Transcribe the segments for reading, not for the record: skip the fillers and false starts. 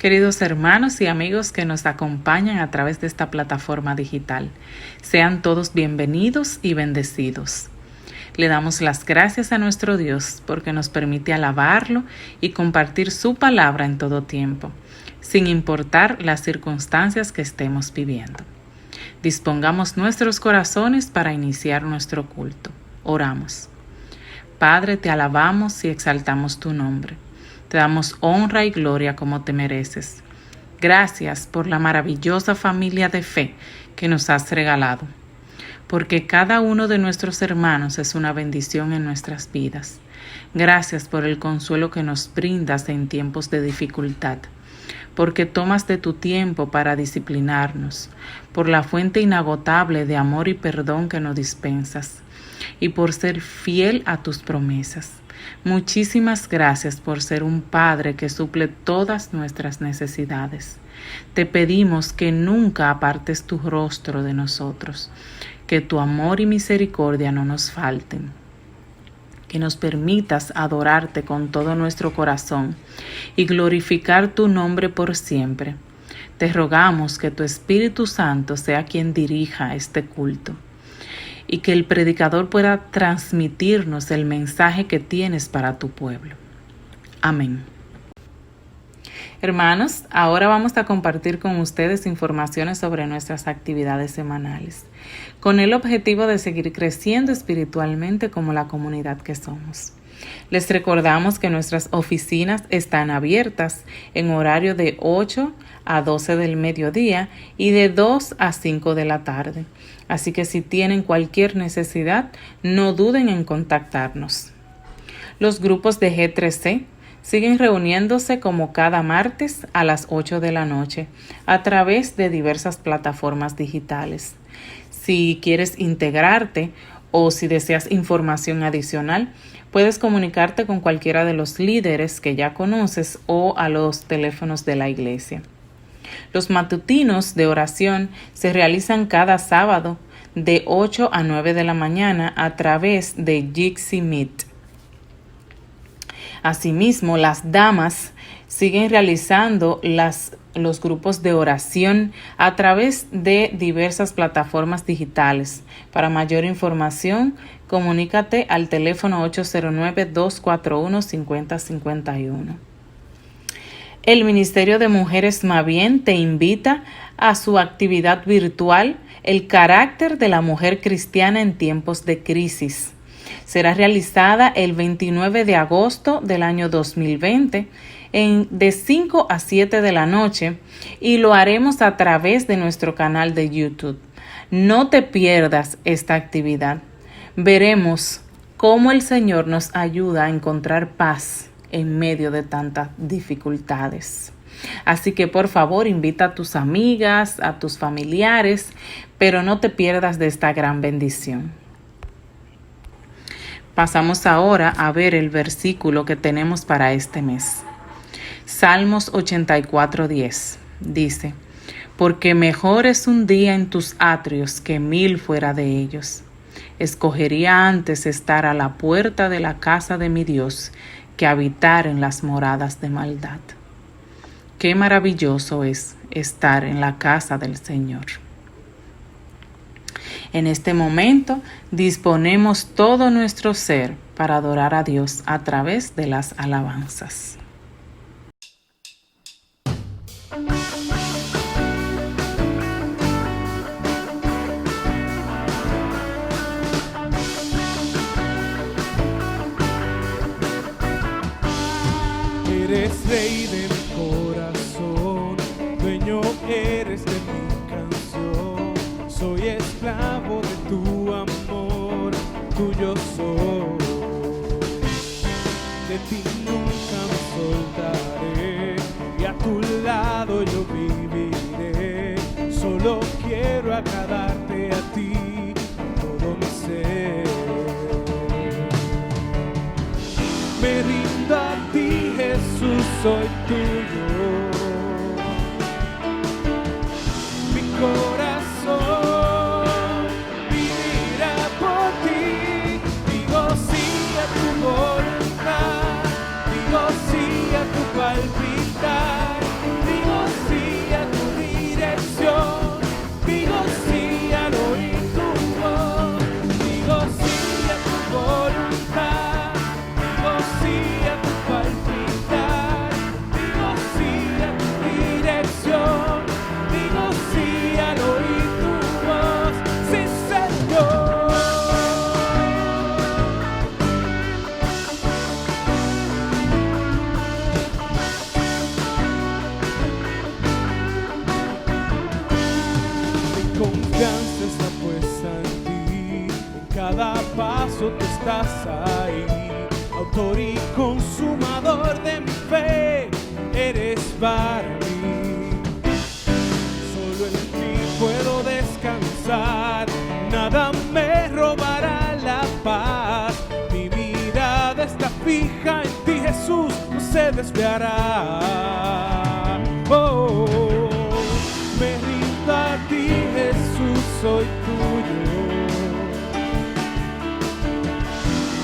Queridos hermanos y amigos que nos acompañan a través de esta plataforma digital, sean todos bienvenidos y bendecidos. Le damos las gracias a nuestro Dios porque nos permite alabarlo y compartir su palabra en todo tiempo, sin importar las circunstancias que estemos viviendo. Dispongamos nuestros corazones para iniciar nuestro culto. Oramos. Padre, te alabamos y exaltamos tu nombre. Te damos honra y gloria como te mereces. Gracias por la maravillosa familia de fe que nos has regalado, porque cada uno de nuestros hermanos es una bendición en nuestras vidas. Gracias por el consuelo que nos brindas en tiempos de dificultad, porque tomas de tu tiempo para disciplinarnos, por la fuente inagotable de amor y perdón que nos dispensas, y por ser fiel a tus promesas. Muchísimas gracias por ser un Padre que suple todas nuestras necesidades. Te pedimos que nunca apartes tu rostro de nosotros, que tu amor y misericordia no nos falten, que nos permitas adorarte con todo nuestro corazón y glorificar tu nombre por siempre. Te rogamos que tu Espíritu Santo sea quien dirija este culto, y que el predicador pueda transmitirnos el mensaje que tienes para tu pueblo. Amén. Hermanos, ahora vamos a compartir con ustedes informaciones sobre nuestras actividades semanales, con el objetivo de seguir creciendo espiritualmente como la comunidad que somos. Les recordamos que nuestras oficinas están abiertas en horario de 8 a 12 del mediodía y de 2 a 5 de la tarde. Así que si tienen cualquier necesidad, no duden en contactarnos. Los grupos de G3C siguen reuniéndose como cada martes a las 8 de la noche a través de diversas plataformas digitales. Si quieres integrarte o si deseas información adicional, puedes comunicarte con cualquiera de los líderes que ya conoces o a los teléfonos de la iglesia. Los matutinos de oración se realizan cada sábado de 8 a 9 de la mañana a través de Jitsi Meet. Asimismo, las damas siguen realizando los grupos de oración a través de diversas plataformas digitales. Para mayor información, comunícate al teléfono 809-241-5051. El Ministerio de Mujeres Mavien te invita a su actividad virtual El carácter de la mujer cristiana en tiempos de crisis. Será realizada el 29 de agosto del año 2020 de 5 a 7 de la noche y lo haremos a través de nuestro canal de YouTube. No te pierdas esta actividad. Veremos cómo el Señor nos ayuda a encontrar paz en medio de tantas dificultades. Así que por favor invita a tus amigas, a tus familiares, pero no te pierdas de esta gran bendición. Pasamos ahora a ver el versículo que tenemos para este mes. Salmos 84:10 dice: porque mejor es un día en tus atrios que 1000 fuera de ellos. Escogería antes estar a la puerta de la casa de mi Dios que habitar en las moradas de maldad. Qué maravilloso es estar en la casa del Señor. En este momento disponemos todo nuestro ser para adorar a Dios a través de las alabanzas. Eres rey de mi corazón, dueño eres de mi canción. Soy esclavo de tu amor, tuyo soy. De ti nunca me soltaré y a tu lado yo viviré. Solo quiero agradarte a ti con todo mi ser. Me rindo a ti, Jesús, soy tuyo. Mi corazón vivirá por ti. Digo sí a tu voluntad, digo sí a tu palpitar. para mí. Solo en ti puedo descansar, nada me robará la paz. Mi mirada está fija en ti, Jesús, no se desviará. Oh, me rindo a ti, Jesús, soy tuyo.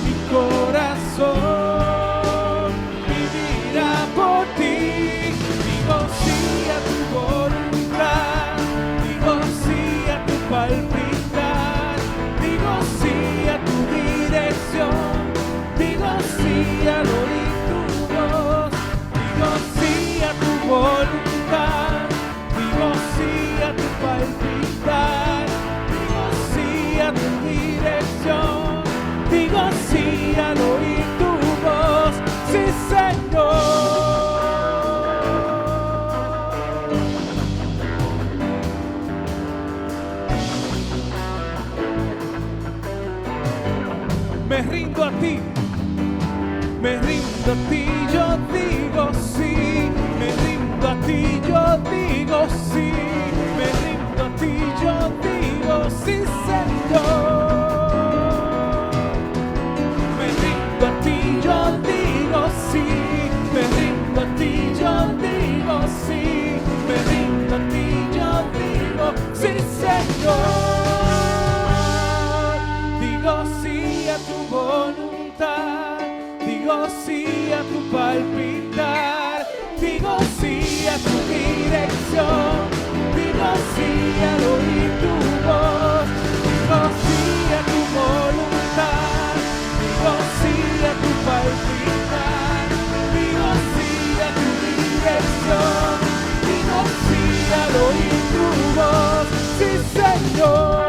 Mi corazón vivirá por ti. Digo sí a tu voluntad, digo sí a tu palpitar, digo sí a tu dirección, digo sí al oír tu voz, digo sí a tu voluntad, digo sí a tu palpitar, digo sí a tu dirección, digo sí al oír tu voz, sí, Señor. Me rindo a ti, me rindo a ti, yo digo sí, me rindo a ti, yo digo sí, me rindo a ti, yo digo sí, Señor. Me rindo a ti, yo digo sí, me rindo a ti, yo digo sí, me rindo a ti, yo digo sí, Señor. Digo sí a tu voluntad, digo sí a tu palpitar, digo sí a tu dirección, digo sí al oír tu voz, digo sí a tu voluntad, digo sí a tu palpitar, digo sí a tu dirección, digo sí al oír tu voz, sí, Señor.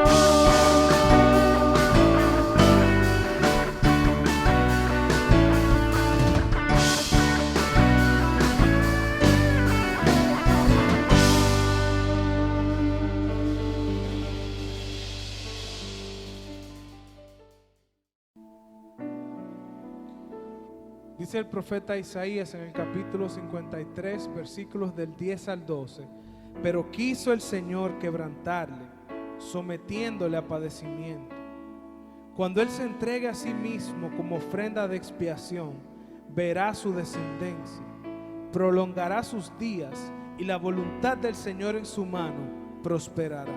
Dice el profeta Isaías en el capítulo 53, versículos del 10 al 12: pero quiso el Señor quebrantarle, sometiéndole a padecimiento. Cuando Él se entregue a sí mismo como ofrenda de expiación, verá su descendencia, prolongará sus días, y la voluntad del Señor en su mano prosperará.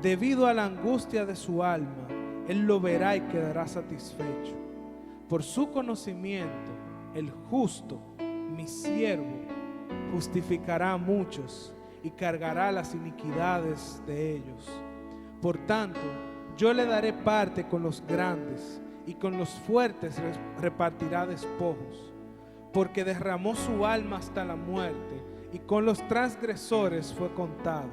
Debido a la angustia de su alma, Él lo verá y quedará satisfecho. Por su conocimiento, el justo, mi siervo, justificará a muchos y cargará las iniquidades de ellos. Por tanto, yo le daré parte con los grandes, y con los fuertes repartirá despojos, porque derramó su alma hasta la muerte, y con los transgresores fue contado,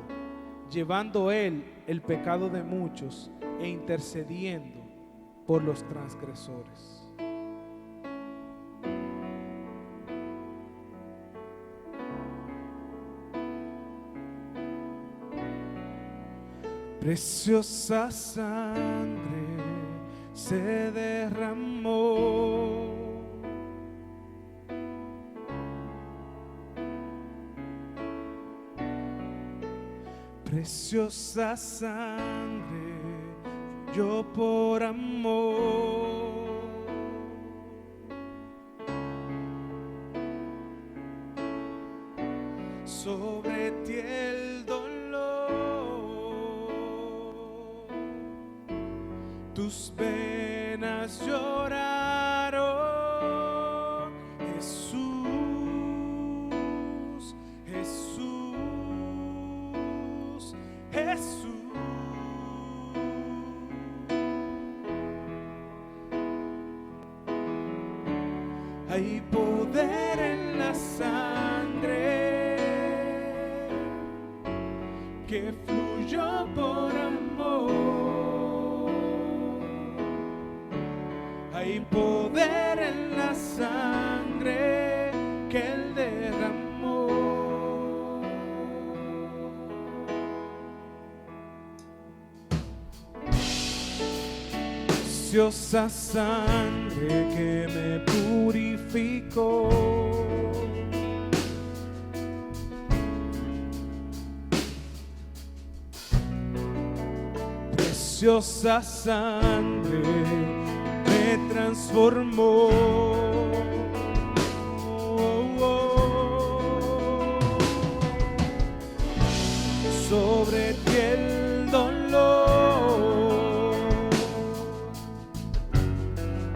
llevando él el pecado de muchos e intercediendo por los transgresores. Preciosa sangre se derramó, preciosa sangre yo por amor. Sobre ti el dolor, tus penas lloraron, Jesús, Jesús, Jesús. Hay poder en la sangre que fluyó por amor. Hay poder en la sangre que Él derramó. Preciosa sangre que me purificó, preciosa sangre me transformó. Sobre ti el dolor,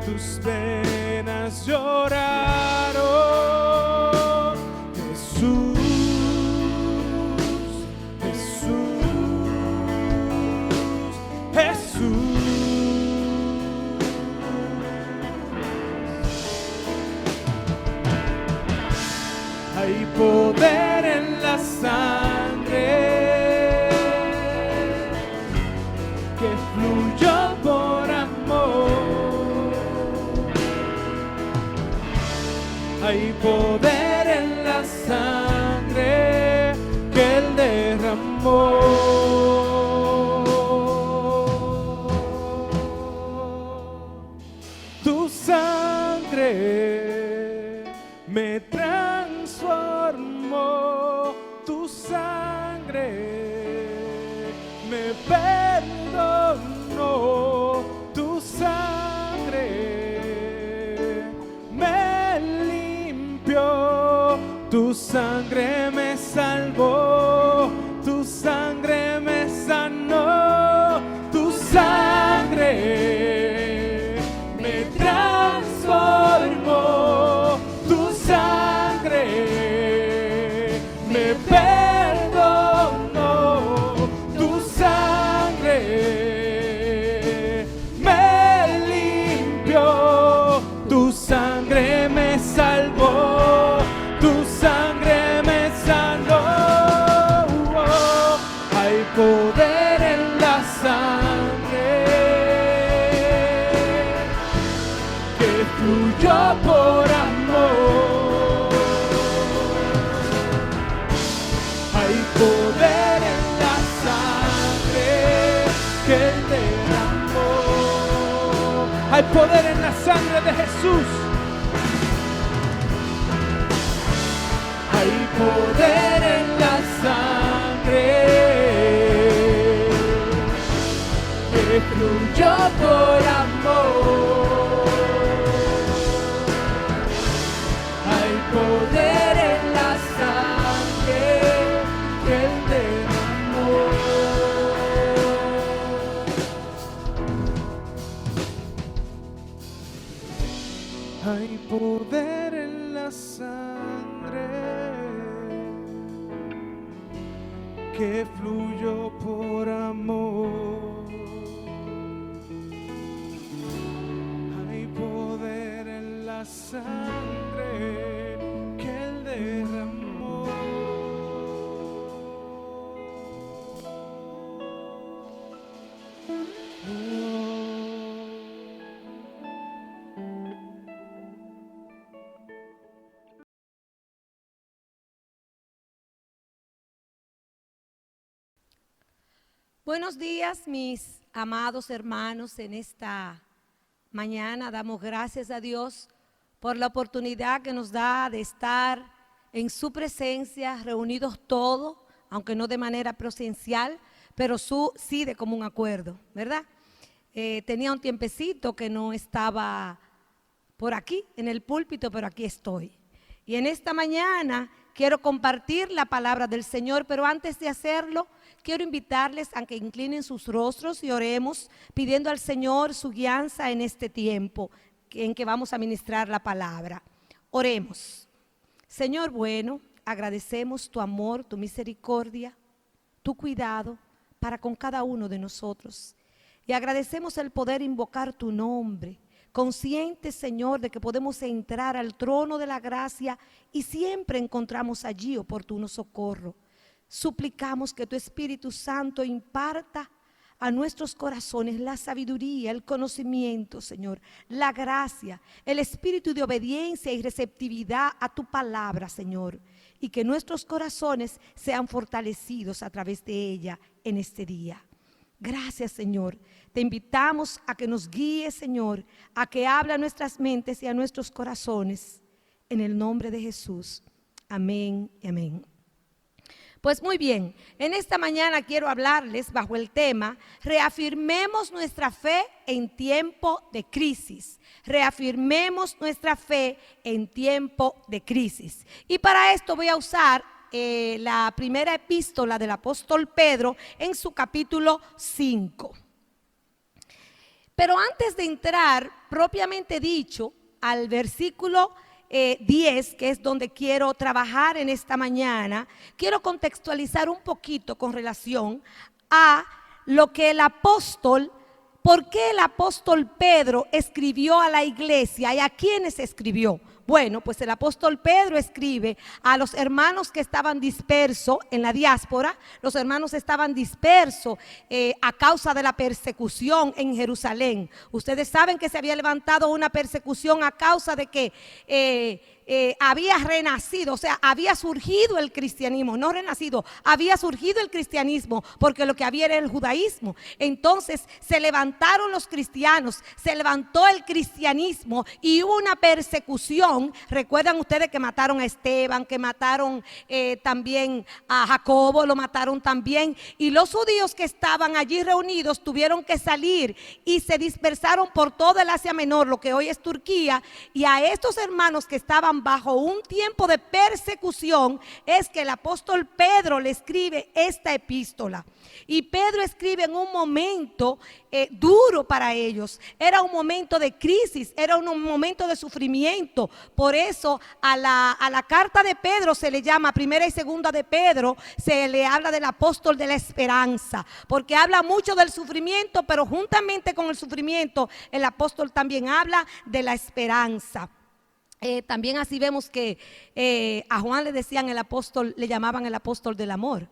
tus penas lloraron. Jesús, Jesús, Jesús. Hay poder en la sangre que fluyó por amor. Hay poder en la sangre que Él derramó. Tu sangre me transformó, tu sangre me perdonó, tu sangre me limpió, tu sangre me salvó, tu sangre me sanó, tu sangre me transformó, tu sangre me perdonó, tu sangre me limpió, tu sangre me salvó, tu sangre me sanó. Hay poder en la sangre que fluyó por amor. Hay poder en la sangre que Él derramó. Hay poder en la sangre de Jesús. Hay poder en la sangre que fluyó por amor. Hay poder en la sangre que Él derramó. Hay poder en la sangre que fluyó por amor. Hay poder en la sangre que Él derramó. Buenos días, mis amados hermanos. En esta mañana damos gracias a Dios por la oportunidad que nos da de estar en su presencia, reunidos todos, aunque no de manera presencial, pero sí de común acuerdo, ¿verdad? Tenía un tiempecito que no estaba por aquí, en el púlpito, pero aquí estoy. Y en esta mañana quiero compartir la palabra del Señor, pero antes de hacerlo, quiero invitarles a que inclinen sus rostros y oremos, pidiendo al Señor su guianza en este tiempo en que vamos a ministrar la palabra. Oremos. Señor bueno, agradecemos tu amor, tu misericordia, tu cuidado para con cada uno de nosotros. Y agradecemos el poder invocar tu nombre, conscientes, Señor, de que podemos entrar al trono de la gracia y siempre encontramos allí oportuno socorro. Suplicamos que tu Espíritu Santo imparta a nuestros corazones la sabiduría, el conocimiento, Señor, la gracia, el espíritu de obediencia y receptividad a tu palabra, Señor, y que nuestros corazones sean fortalecidos a través de ella en este día. Gracias, Señor. Te invitamos a que nos guíes, Señor, a que hable a nuestras mentes y a nuestros corazones, en el nombre de Jesús. Amén y amén. Pues muy bien, en esta mañana quiero hablarles bajo el tema: reafirmemos nuestra fe en tiempo de crisis. Reafirmemos nuestra fe en tiempo de crisis. Y para esto voy a usar la primera epístola del apóstol Pedro en su capítulo 5. Pero antes de entrar propiamente dicho al versículo 10, que es donde quiero trabajar en esta mañana, quiero contextualizar un poquito con relación a lo que el apóstol, por qué el apóstol Pedro escribió a la iglesia y a quiénes escribió. Bueno, pues el apóstol Pedro escribe a los hermanos que estaban dispersos en la diáspora. Los hermanos estaban dispersos a causa de la persecución en Jerusalén. Ustedes saben que se había levantado una persecución a causa de que había renacido, o sea, había surgido el cristianismo, no renacido, había surgido el cristianismo, porque lo que había era el judaísmo. Entonces se levantaron los cristianos, se levantó el cristianismo y hubo una persecución. Recuerdan ustedes que mataron a Esteban, que mataron también a Jacobo, lo mataron también, y los judíos que estaban allí reunidos tuvieron que salir y se dispersaron por toda el Asia Menor, lo que hoy es Turquía. Y a estos hermanos que estaban bajo un tiempo de persecución es que el apóstol Pedro le escribe esta epístola. Y Pedro escribe en un momento duro para ellos. Era un momento de crisis, era un momento de sufrimiento. Por eso a la carta de Pedro se le llama, primera y segunda de Pedro, se le habla del apóstol de la esperanza, porque habla mucho del sufrimiento, pero juntamente con el sufrimiento el apóstol también habla de la esperanza. También así vemos que a Juan le decían el apóstol, le llamaban el apóstol del amor.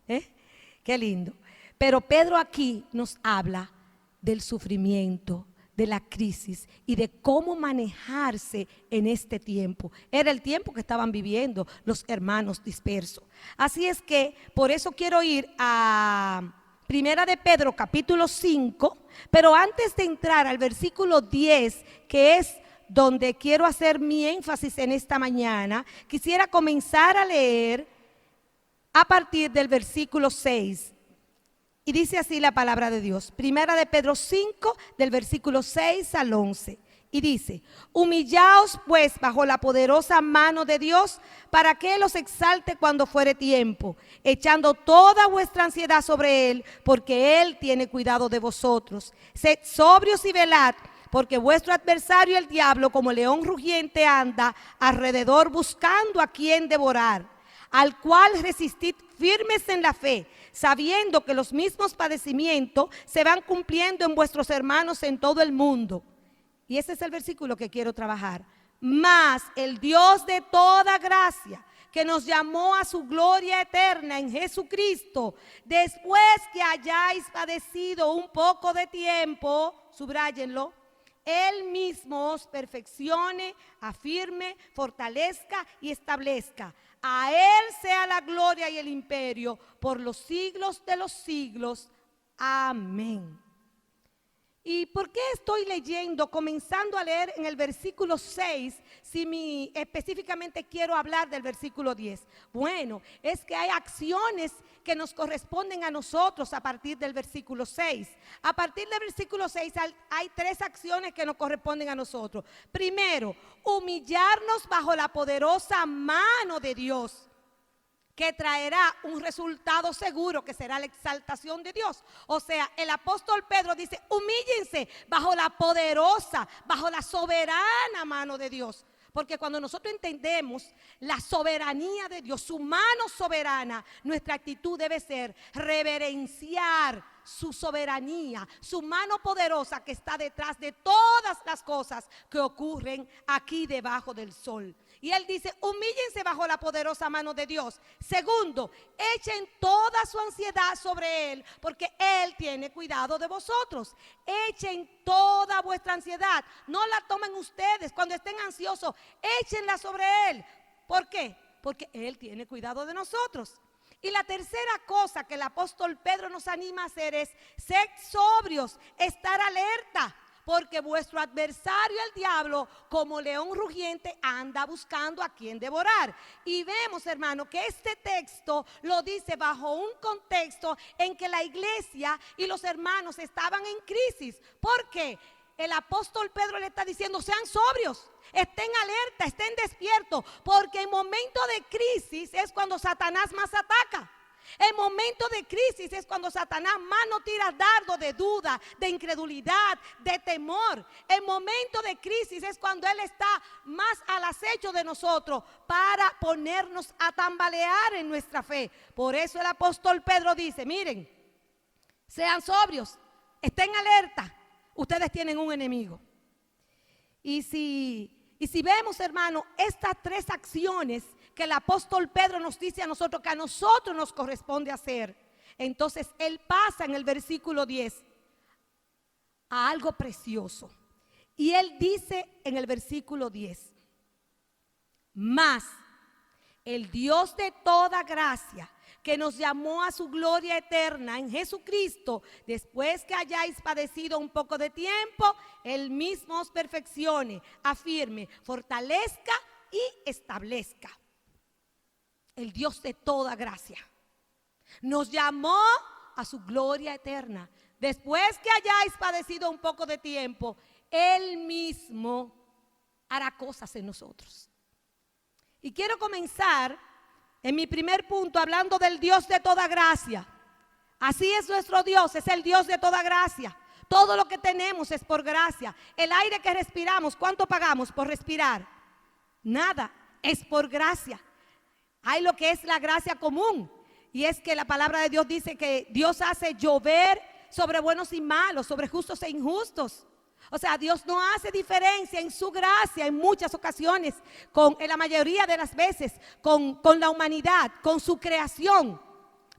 Qué lindo. Pero Pedro aquí nos habla del sufrimiento, de la crisis y de cómo manejarse en este tiempo. Era el tiempo que estaban viviendo los hermanos dispersos. Así es que por eso quiero ir a Primera de Pedro capítulo 5, pero antes de entrar al versículo 10, que es donde quiero hacer mi énfasis en esta mañana, quisiera comenzar a leer a partir del versículo 6. Y dice así la palabra de Dios. Primera de Pedro 5, del versículo 6 al 11. Y dice: humillaos pues bajo la poderosa mano de Dios, para que Él os exalte cuando fuere tiempo, echando toda vuestra ansiedad sobre Él, porque Él tiene cuidado de vosotros. Sed sobrios y velad, porque vuestro adversario el diablo, como león rugiente, anda alrededor buscando a quien devorar, al cual resistid firmes en la fe, sabiendo que los mismos padecimientos se van cumpliendo en vuestros hermanos en todo el mundo. Y ese es el versículo que quiero trabajar. Mas el Dios de toda gracia, que nos llamó a su gloria eterna en Jesucristo, después que hayáis padecido un poco de tiempo, subráyenlo, Él mismo os perfeccione, afirme, fortalezca y establezca. A Él sea la gloria y el imperio por los siglos de los siglos. Amén. ¿Y por qué estoy leyendo, comenzando a leer en el versículo 6, si específicamente quiero hablar del versículo 10? Bueno, es que hay acciones que nos corresponden a nosotros a partir del versículo 6. A partir del versículo 6 hay tres acciones que nos corresponden a nosotros. Primero, humillarnos bajo la poderosa mano de Dios, que traerá un resultado seguro, que será la exaltación de Dios. O sea, el apóstol Pedro dice: humíllense bajo la poderosa, bajo la soberana mano de Dios. Porque cuando nosotros entendemos la soberanía de Dios, su mano soberana, nuestra actitud debe ser reverenciar su soberanía, su mano poderosa que está detrás de todas las cosas que ocurren aquí debajo del sol. Y él dice: humíllense bajo la poderosa mano de Dios. Segundo, echen toda su ansiedad sobre Él, porque Él tiene cuidado de vosotros. Echen toda vuestra ansiedad. No la tomen ustedes cuando estén ansiosos. Échenla sobre Él. ¿Por qué? Porque Él tiene cuidado de nosotros. Y la tercera cosa que el apóstol Pedro nos anima a hacer es ser sobrios, estar alerta. porque vuestro adversario el diablo, como león rugiente, anda buscando a quien devorar. Y vemos, hermano, que este texto lo dice bajo un contexto en que la iglesia y los hermanos estaban en crisis. ¿Por qué? El apóstol Pedro le está diciendo: sean sobrios, estén alerta, estén despiertos, porque en momento de crisis es cuando Satanás más ataca. En momento de crisis es cuando Satanás más nos tira dardo de duda, de incredulidad, de temor. En momento de crisis es cuando Él está más al acecho de nosotros para ponernos a tambalear en nuestra fe. Por eso el apóstol Pedro dice: miren, sean sobrios, estén alerta, ustedes tienen un enemigo. Y si vemos, hermano, estas tres acciones que el apóstol Pedro nos dice a nosotros que a nosotros nos corresponde hacer, entonces él pasa en el versículo 10 a algo precioso. Y él dice en el versículo 10: mas el Dios de toda gracia, que nos llamó a su gloria eterna en Jesucristo, después que hayáis padecido un poco de tiempo, Él mismo os perfeccione, afirme, fortalezca y establezca. El Dios de toda gracia nos llamó a su gloria eterna. Después que hayáis padecido un poco de tiempo, Él mismo hará cosas en nosotros. Y quiero comenzar en mi primer punto hablando del Dios de toda gracia. Así es nuestro Dios, es el Dios de toda gracia. Todo lo que tenemos es por gracia. El aire que respiramos, ¿cuánto pagamos por respirar? Nada, es por gracia. Hay lo que es la gracia común, y es que la palabra de Dios dice que Dios hace llover sobre buenos y malos, sobre justos e injustos. O sea, Dios no hace diferencia en su gracia en muchas ocasiones, en la mayoría de las veces, con la humanidad, con su creación,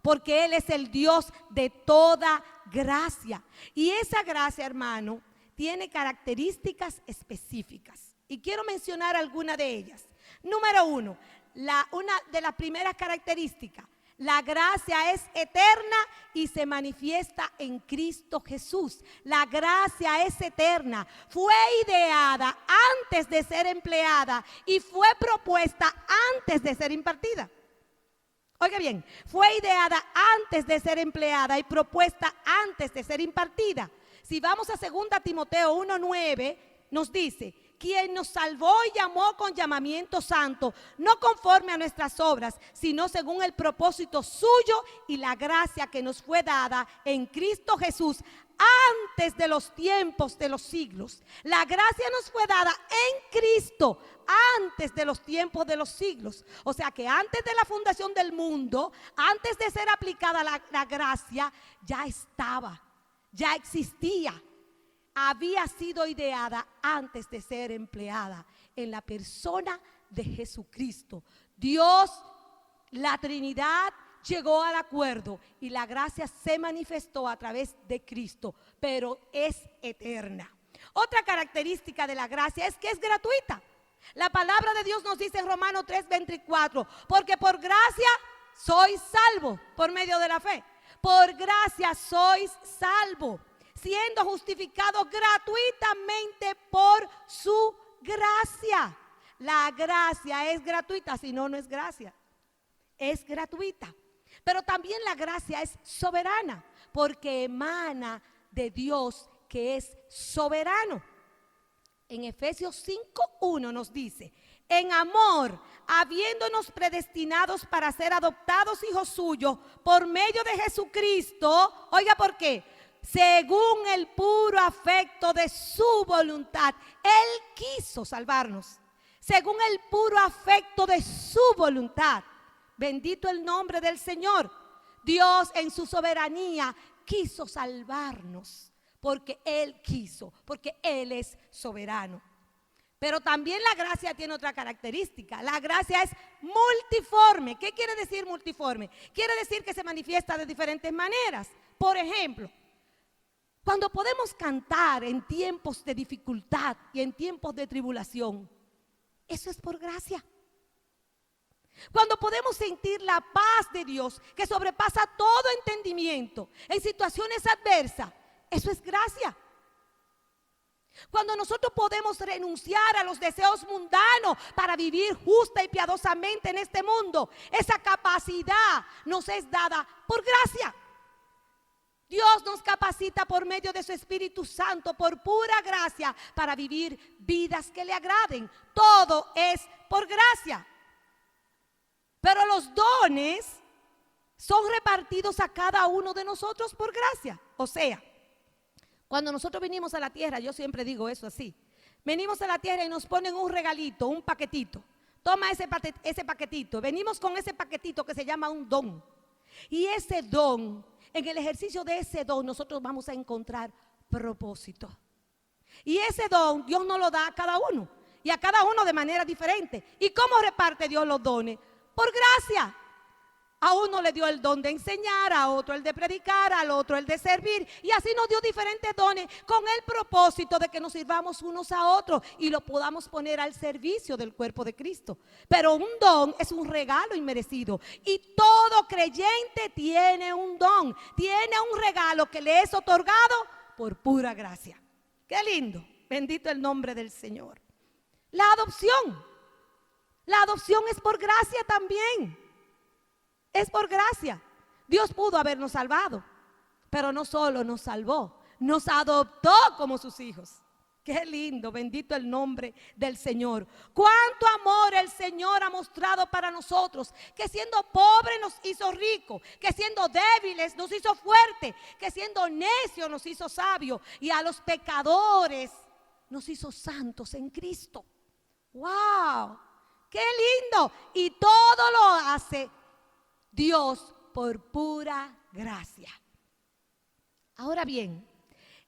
porque Él es el Dios de toda gracia. Y esa gracia, hermano, tiene características específicas. Y quiero mencionar algunas de ellas. Número uno, una de las primeras características: la gracia es eterna y se manifiesta en Cristo Jesús. La gracia es eterna. Fue ideada antes de ser empleada y fue propuesta antes de ser impartida. Oiga bien, fue ideada antes de ser empleada y propuesta antes de ser impartida. Si vamos a 2 Timoteo 1:9, nos dice: quien nos salvó y llamó con llamamiento santo, no conforme a nuestras obras, sino según el propósito suyo y la gracia que nos fue dada en Cristo Jesús antes de los tiempos de los siglos. La gracia nos fue dada en Cristo antes de los tiempos de los siglos. O sea que antes de la fundación del mundo, antes de ser aplicada la gracia, ya estaba, ya existía. Había sido ideada antes de ser empleada en la persona de Jesucristo. Dios, la Trinidad, llegó al acuerdo y la gracia se manifestó a través de Cristo, pero es eterna. Otra característica de la gracia es que es gratuita. La palabra de Dios nos dice en Romanos 3:24, porque por gracia sois salvo por medio de la fe. Por gracia sois salvo, siendo justificados gratuitamente por su gracia. La gracia es gratuita, si no, no es gracia. Es gratuita. Pero también la gracia es soberana, porque emana de Dios que es soberano. En Efesios 5:1 nos dice: en amor, habiéndonos predestinados para ser adoptados hijos suyos por medio de Jesucristo. Oiga, ¿por qué? Según el puro afecto de su voluntad. Él quiso salvarnos según el puro afecto de su voluntad. Bendito el nombre del Señor. Dios en su soberanía quiso salvarnos porque Él quiso, porque Él es soberano. Pero también la gracia tiene otra característica. La gracia es multiforme. ¿Qué quiere decir multiforme? Quiere decir que se manifiesta de diferentes maneras. Por ejemplo, cuando podemos cantar en tiempos de dificultad y en tiempos de tribulación, eso es por gracia. Cuando podemos sentir la paz de Dios que sobrepasa todo entendimiento en situaciones adversas, eso es gracia. Cuando nosotros podemos renunciar a los deseos mundanos para vivir justa y piadosamente en este mundo, esa capacidad nos es dada por gracia. Dios nos capacita por medio de su Espíritu Santo, por pura gracia, para vivir vidas que le agraden. Todo es por gracia. Pero los dones son repartidos a cada uno de nosotros por gracia. O sea, cuando nosotros venimos a la tierra, yo siempre digo eso así, venimos a la tierra y nos ponen un regalito, un paquetito. Toma ese paquetito. Venimos con ese paquetito que se llama un don. Y ese don, en el ejercicio de ese don, nosotros vamos a encontrar propósito. Y ese don Dios nos lo da a cada uno. Y a cada uno de manera diferente. ¿Y cómo reparte Dios los dones? Por gracia. A uno le dio el don de enseñar, a otro el de predicar, al otro el de servir. Y así nos dio diferentes dones con el propósito de que nos sirvamos unos a otros y lo podamos poner al servicio del cuerpo de Cristo. Pero un don es un regalo inmerecido. Y todo creyente tiene un don, tiene un regalo que le es otorgado por pura gracia. Qué lindo, bendito el nombre del Señor. La adopción es por gracia también. Es por gracia. Dios pudo habernos salvado, pero no solo nos salvó, nos adoptó como sus hijos. Qué lindo, bendito el nombre del Señor. Cuánto amor el Señor ha mostrado para nosotros, que siendo pobres nos hizo ricos, que siendo débiles nos hizo fuertes, que siendo necios nos hizo sabios, y a los pecadores nos hizo santos en Cristo. ¡Wow! ¡Qué lindo! Y todo lo hace Dios por pura gracia. Ahora bien,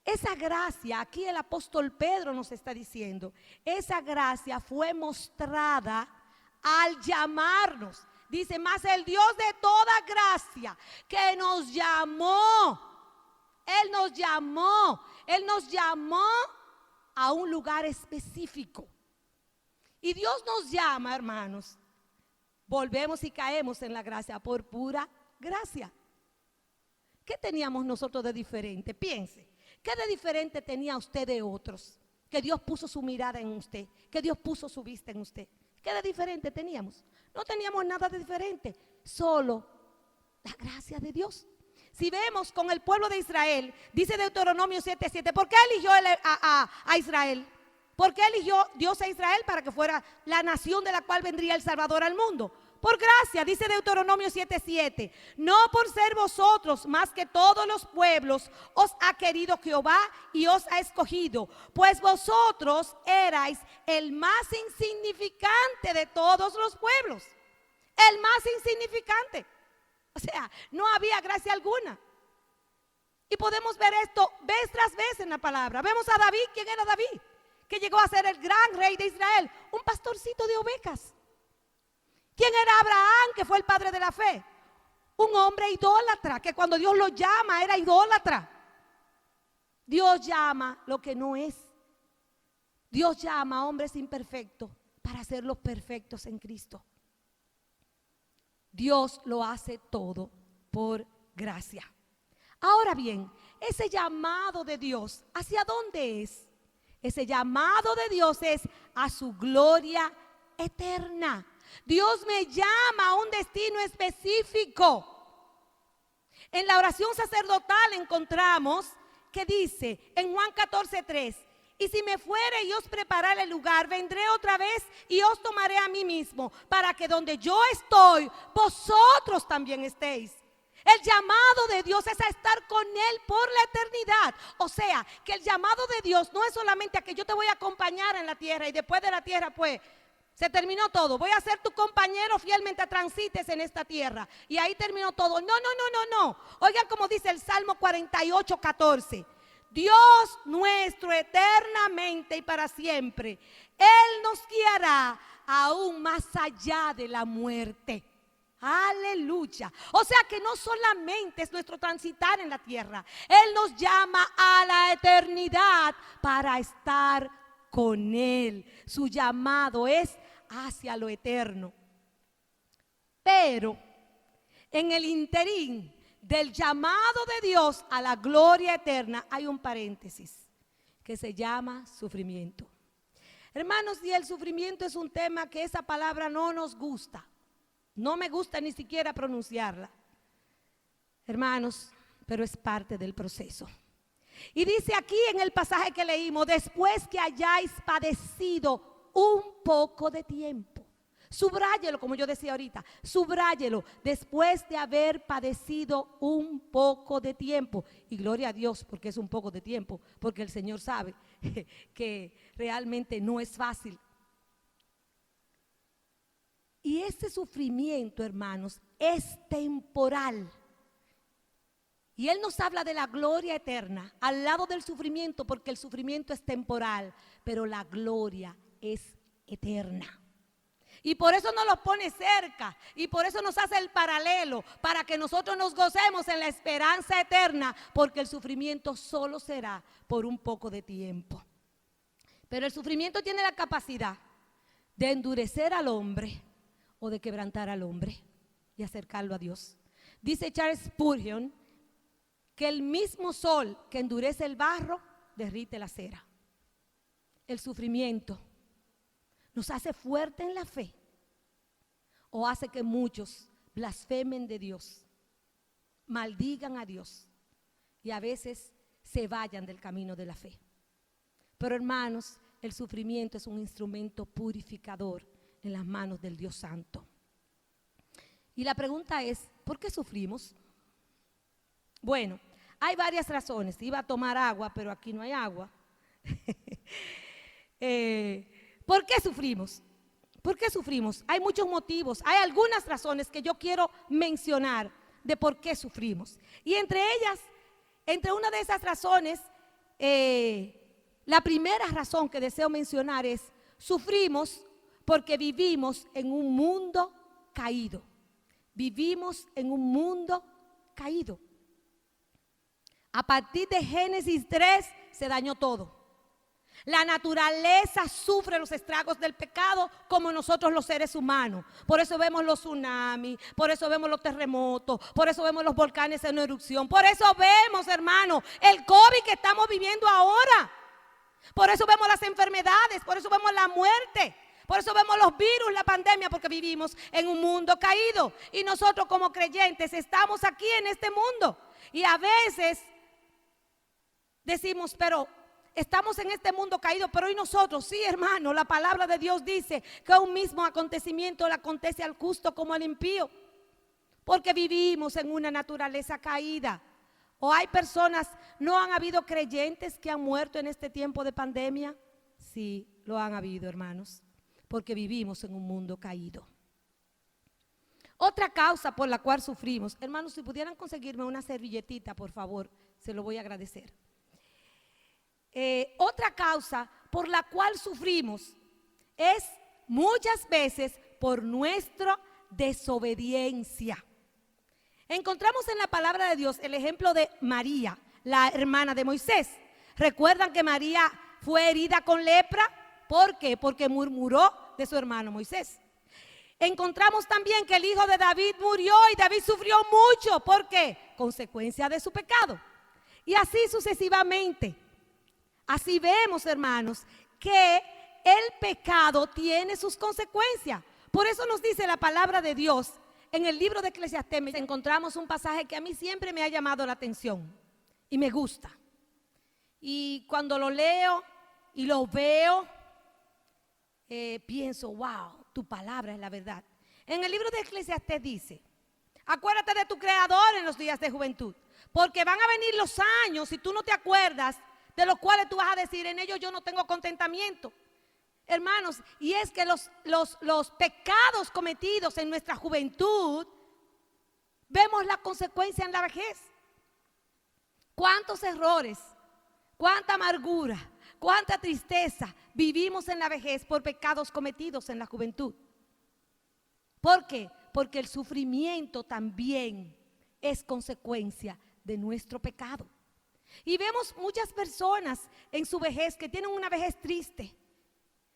esa gracia, aquí el apóstol Pedro nos está diciendo, esa gracia fue mostrada al llamarnos. Dice, más el Dios de toda gracia que nos llamó. Él nos llamó a un lugar específico. Y Dios nos llama, hermanos. Volvemos y caemos en la gracia por pura gracia. ¿Qué teníamos nosotros de diferente? Piense, ¿qué de diferente tenía usted de otros? Que Dios puso su mirada en usted, que Dios puso su vista en usted. ¿Qué de diferente teníamos? No teníamos nada de diferente, solo la gracia de Dios. Si vemos con el pueblo de Israel, dice Deuteronomio 7:7, ¿por qué eligió a Israel? ¿Por qué eligió Dios a Israel? Para que fuera la nación de la cual vendría el Salvador al mundo. Por gracia, dice Deuteronomio 7:7, no por ser vosotros más que todos los pueblos os ha querido Jehová y os ha escogido, pues vosotros erais el más insignificante de todos los pueblos. El más insignificante. O sea, no había gracia alguna. Y podemos ver esto vez tras vez en la palabra. Vemos a David. ¿Quién era David? Que llegó a ser el gran rey de Israel, un pastorcito de ovejas. ¿Quién era Abraham, que fue el padre de la fe? Un hombre idólatra, que cuando Dios lo llama era idólatra. Dios llama lo que no es. Dios llama a hombres imperfectos para hacerlos perfectos en Cristo. Dios lo hace todo por gracia. Ahora bien, ese llamado de Dios, ¿hacia dónde es? Ese llamado de Dios es a su gloria eterna. Dios me llama a un destino específico. En la oración sacerdotal encontramos que dice en Juan 14:3, y si me fuere y os preparare el lugar, vendré otra vez y os tomaré a mí mismo, para que donde yo estoy, vosotros también estéis. El llamado de Dios es a estar con Él por la eternidad. O sea, que el llamado de Dios no es solamente a que yo te voy a acompañar en la tierra y después de la tierra pues se terminó todo. Voy a ser tu compañero fielmente transites en esta tierra y ahí terminó todo. No. Oigan como dice el Salmo 48:14. Dios nuestro eternamente y para siempre, Él nos guiará aún más allá de la muerte. Aleluya. O sea que no solamente es nuestro transitar en la tierra, Él nos llama a la eternidad para estar con Él. Su llamado es hacia lo eterno. Pero en el interín del llamado de Dios a la gloria eterna hay un paréntesis. que se llama sufrimiento. Hermanos, y el sufrimiento es un tema que esa palabra no nos gusta. No me gusta ni siquiera pronunciarla. Hermanos, pero es parte del proceso. Y dice aquí en el pasaje que leímos, después que hayáis padecido un poco de tiempo. Subráyelo, como yo decía ahorita, subráyelo, después de haber padecido un poco de tiempo. Y gloria a Dios, porque es un poco de tiempo, porque el Señor sabe que realmente no es fácil. Y ese sufrimiento, hermanos, es temporal. Y Él nos habla de la gloria eterna al lado del sufrimiento, porque el sufrimiento es temporal, pero la gloria es eterna. Y por eso nos lo pone cerca, y por eso nos hace el paralelo, para que nosotros nos gocemos en la esperanza eterna, porque el sufrimiento solo será por un poco de tiempo. Pero el sufrimiento tiene la capacidad de endurecer al hombre o de quebrantar al hombre y acercarlo a Dios. Dice Charles Spurgeon que el mismo sol que endurece el barro derrite la cera. El sufrimiento nos hace fuerte en la fe o hace que muchos blasfemen de Dios, maldigan a Dios y a veces se vayan del camino de la fe. Pero hermanos, el sufrimiento es un instrumento purificador en las manos del Dios Santo. Y la pregunta es, ¿por qué sufrimos? Bueno, hay varias razones. Iba a tomar agua, pero aquí no hay agua. ¿Por qué sufrimos? ¿Por qué sufrimos? Hay muchos motivos, hay algunas razones que yo quiero mencionar de por qué sufrimos. Y entre ellas, entre una de esas razones, la primera razón que deseo mencionar es, sufrimos porque vivimos en un mundo caído. Vivimos en un mundo caído. A partir de Génesis 3 se dañó todo. La naturaleza sufre los estragos del pecado como nosotros los seres humanos. Por eso vemos los tsunamis, por eso vemos los terremotos, por eso vemos los volcanes en erupción. Por eso vemos, hermano, el COVID que estamos viviendo ahora. Por eso vemos las enfermedades, por eso vemos la muerte. Por eso vemos los virus, la pandemia, porque vivimos en un mundo caído. Y nosotros como creyentes estamos aquí en este mundo. Y a veces decimos, pero estamos en este mundo caído, pero hoy nosotros, sí, hermano, la palabra de Dios dice que un mismo acontecimiento le acontece al justo como al impío, porque vivimos en una naturaleza caída. O hay personas, ¿no han habido creyentes que han muerto en este tiempo de pandemia? Sí, lo han habido, hermanos, porque vivimos en un mundo caído. Otra causa por la cual sufrimos, hermanos, si pudieran conseguirme una servilletita, por favor, se lo voy a agradecer. Otra causa por la cual sufrimos es muchas veces por nuestra desobediencia. Encontramos en la palabra de Dios el ejemplo de María, la hermana de Moisés. ¿Recuerdan que María fue herida con lepra? ¿Por qué? Porque murmuró de su hermano Moisés. Encontramos también que el hijo de David murió y David sufrió mucho. ¿Por qué? Consecuencia de su pecado. Y así sucesivamente. Así vemos, hermanos, que el pecado tiene sus consecuencias. Por eso nos dice la palabra de Dios. En el libro de Eclesiastés encontramos un pasaje que a mí siempre me ha llamado la atención y me gusta. Y cuando lo leo y lo veo, pienso, wow, tu palabra es la verdad. En el libro de Eclesiastés dice, acuérdate de tu Creador en los días de juventud, porque van a venir los años, si tú no te acuerdas, de los cuales tú vas a decir, en ellos yo no tengo contentamiento. Hermanos, y es que los pecados cometidos en nuestra juventud, vemos la consecuencia en la vejez. ¿Cuántos errores, cuánta amargura, cuánta tristeza vivimos en la vejez por pecados cometidos en la juventud? ¿Por qué? Porque el sufrimiento también es consecuencia de nuestro pecado. Y vemos muchas personas en su vejez que tienen una vejez triste,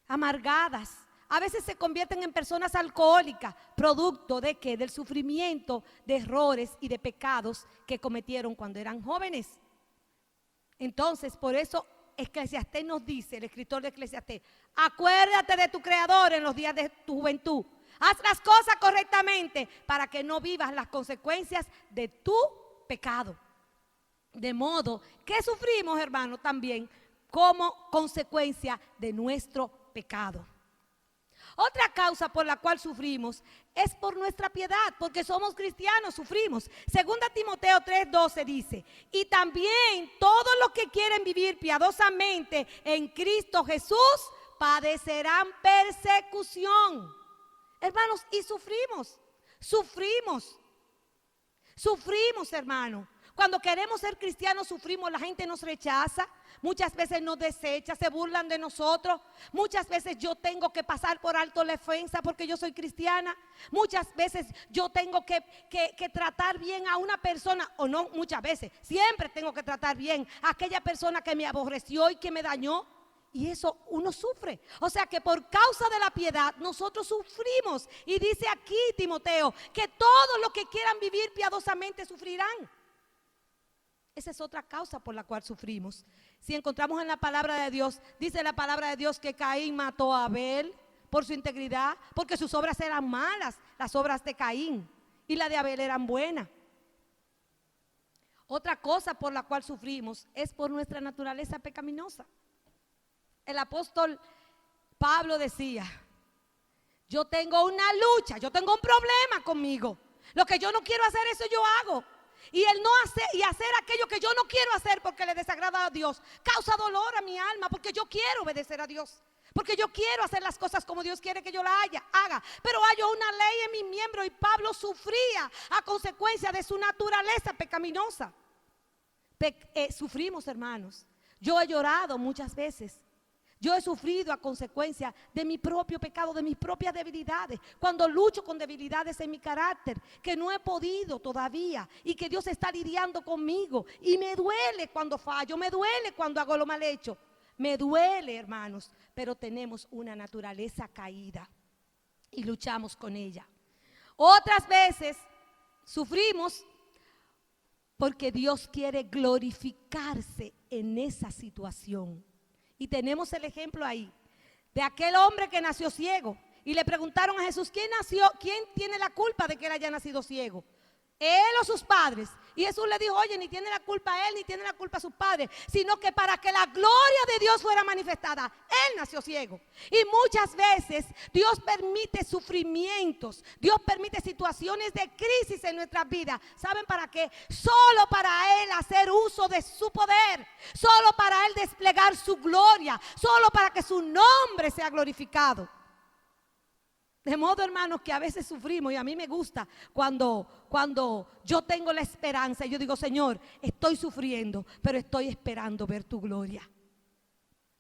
amargadas. A veces se convierten en personas alcohólicas, producto de ¿qué? Del sufrimiento, de errores y de pecados que cometieron cuando eran jóvenes. Entonces, por eso Eclesiastés nos dice, el escritor de Eclesiastés, acuérdate de tu Creador en los días de tu juventud. Haz las cosas correctamente para que no vivas las consecuencias de tu pecado. De modo que sufrimos, hermanos, también como consecuencia de nuestro pecado. Otra causa por la cual sufrimos es por nuestra piedad, porque somos cristianos, sufrimos. Segunda Timoteo 3:12 dice, y también todos los que quieren vivir piadosamente en Cristo Jesús padecerán persecución. Hermanos, y sufrimos, hermanos. Cuando queremos ser cristianos sufrimos, la gente nos rechaza, muchas veces nos desecha, se burlan de nosotros. Muchas veces yo tengo que pasar por alto la ofensa porque yo soy cristiana. Muchas veces yo tengo que tratar bien a una persona, o no muchas veces, siempre tengo que tratar bien a aquella persona que me aborreció y que me dañó. Y eso uno sufre. O sea que por causa de la piedad nosotros sufrimos. Y dice aquí Timoteo que todos los que quieran vivir piadosamente sufrirán. Esa es otra causa por la cual sufrimos. Si encontramos en la palabra de Dios, dice la palabra de Dios que Caín mató a Abel por su integridad, porque sus obras eran malas, las obras de Caín, y las de Abel eran buenas. Otra cosa por la cual sufrimos es por nuestra naturaleza pecaminosa. El apóstol Pablo decía, yo tengo una lucha, yo tengo un problema conmigo. Lo que yo no quiero hacer, eso yo hago. Y el no hacer y hacer aquello que yo no quiero hacer porque le desagrada a Dios causa dolor a mi alma, porque yo quiero obedecer a Dios, porque yo quiero hacer las cosas como Dios quiere que yo la haga. Pero hay una ley en mi miembro y Pablo sufría a consecuencia de su naturaleza pecaminosa. Sufrimos, hermanos. Yo he llorado muchas veces. Yo he sufrido a consecuencia de mi propio pecado, de mis propias debilidades. Cuando lucho con debilidades en mi carácter, que no he podido todavía y que Dios está lidiando conmigo. Y me duele cuando fallo, me duele cuando hago lo mal hecho. Me duele, hermanos, pero tenemos una naturaleza caída y luchamos con ella. Otras veces sufrimos porque Dios quiere glorificarse en esa situación. Y tenemos el ejemplo ahí de aquel hombre que nació ciego. Y le preguntaron a Jesús, ¿quién tiene la culpa de que él haya nacido ciego? ¿Él o sus padres? Y Jesús le dijo, oye, ni tiene la culpa él, ni tiene la culpa sus padres, sino que para que la gloria de Dios fuera manifestada, él nació ciego. Y muchas veces Dios permite sufrimientos, Dios permite situaciones de crisis en nuestras vidas. ¿Saben para qué? Solo para él hacer uso de su poder, solo para él desplegar su gloria, solo para que su nombre sea glorificado. De modo, hermanos, que a veces sufrimos, y a mí me gusta cuando yo tengo la esperanza y yo digo, Señor, estoy sufriendo, pero estoy esperando ver tu gloria.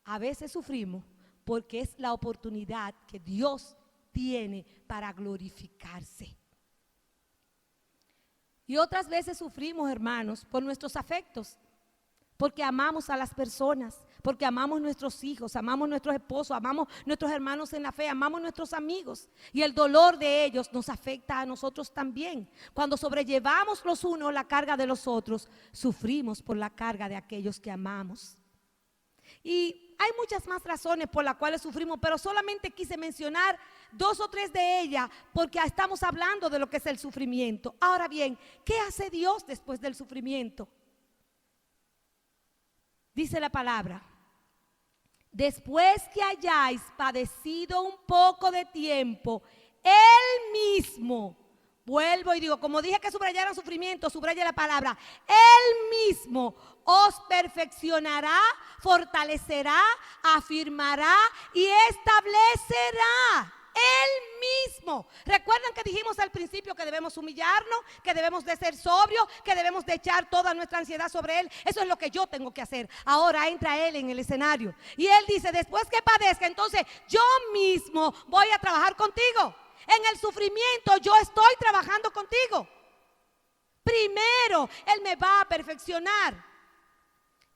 A veces sufrimos porque es la oportunidad que Dios tiene para glorificarse. Y otras veces sufrimos, hermanos, por nuestros afectos. Porque amamos a las personas, porque amamos nuestros hijos, amamos nuestros esposos, amamos nuestros hermanos en la fe, amamos nuestros amigos. Y el dolor de ellos nos afecta a nosotros también. Cuando sobrellevamos los unos la carga de los otros, sufrimos por la carga de aquellos que amamos. Y hay muchas más razones por las cuales sufrimos, pero solamente quise mencionar 2 o 3 de ellas porque estamos hablando de lo que es el sufrimiento. Ahora bien, ¿qué hace Dios después del sufrimiento? Dice la palabra, después que hayáis padecido un poco de tiempo, Él mismo, vuelvo y digo, como dije que subrayaran sufrimiento, subraya la palabra, Él mismo os perfeccionará, fortalecerá, afirmará y establecerá. Él mismo. ¿Recuerdan que dijimos al principio que debemos humillarnos, que debemos de ser sobrios, que debemos de echar toda nuestra ansiedad sobre Él? Eso es lo que yo tengo que hacer. Ahora entra Él en el escenario y Él dice, después que padezca, entonces yo mismo voy a trabajar contigo. En el sufrimiento yo estoy trabajando contigo. Primero Él me va a perfeccionar.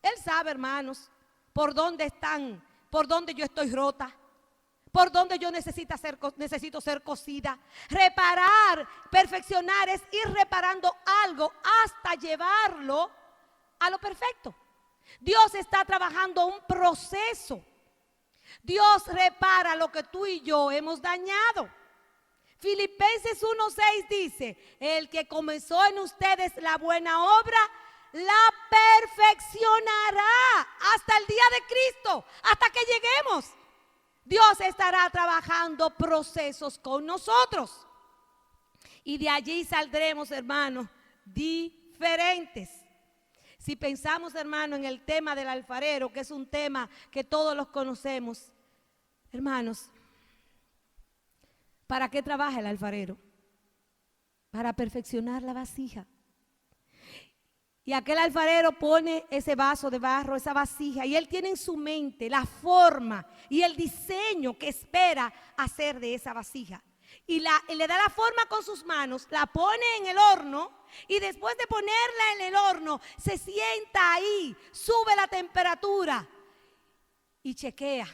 Él sabe, hermanos, por dónde yo estoy rota, por donde yo necesito ser cosida. Reparar, perfeccionar es ir reparando algo hasta llevarlo a lo perfecto. Dios está trabajando un proceso. Dios repara lo que tú y yo hemos dañado. Filipenses 1:6 dice: el que comenzó en ustedes la buena obra, la perfeccionará hasta el día de Cristo, hasta que lleguemos. Dios estará trabajando procesos con nosotros. Y de allí saldremos, hermanos, diferentes. Si pensamos, hermano, en el tema del alfarero, que es un tema que todos los conocemos, hermanos, ¿para qué trabaja el alfarero? Para perfeccionar la vasija. Y aquel alfarero pone ese vaso de barro, esa vasija, y él tiene en su mente la forma y el diseño que espera hacer de esa vasija. Y le da la forma con sus manos, la pone en el horno, y después de ponerla en el horno, se sienta ahí, sube la temperatura y chequea.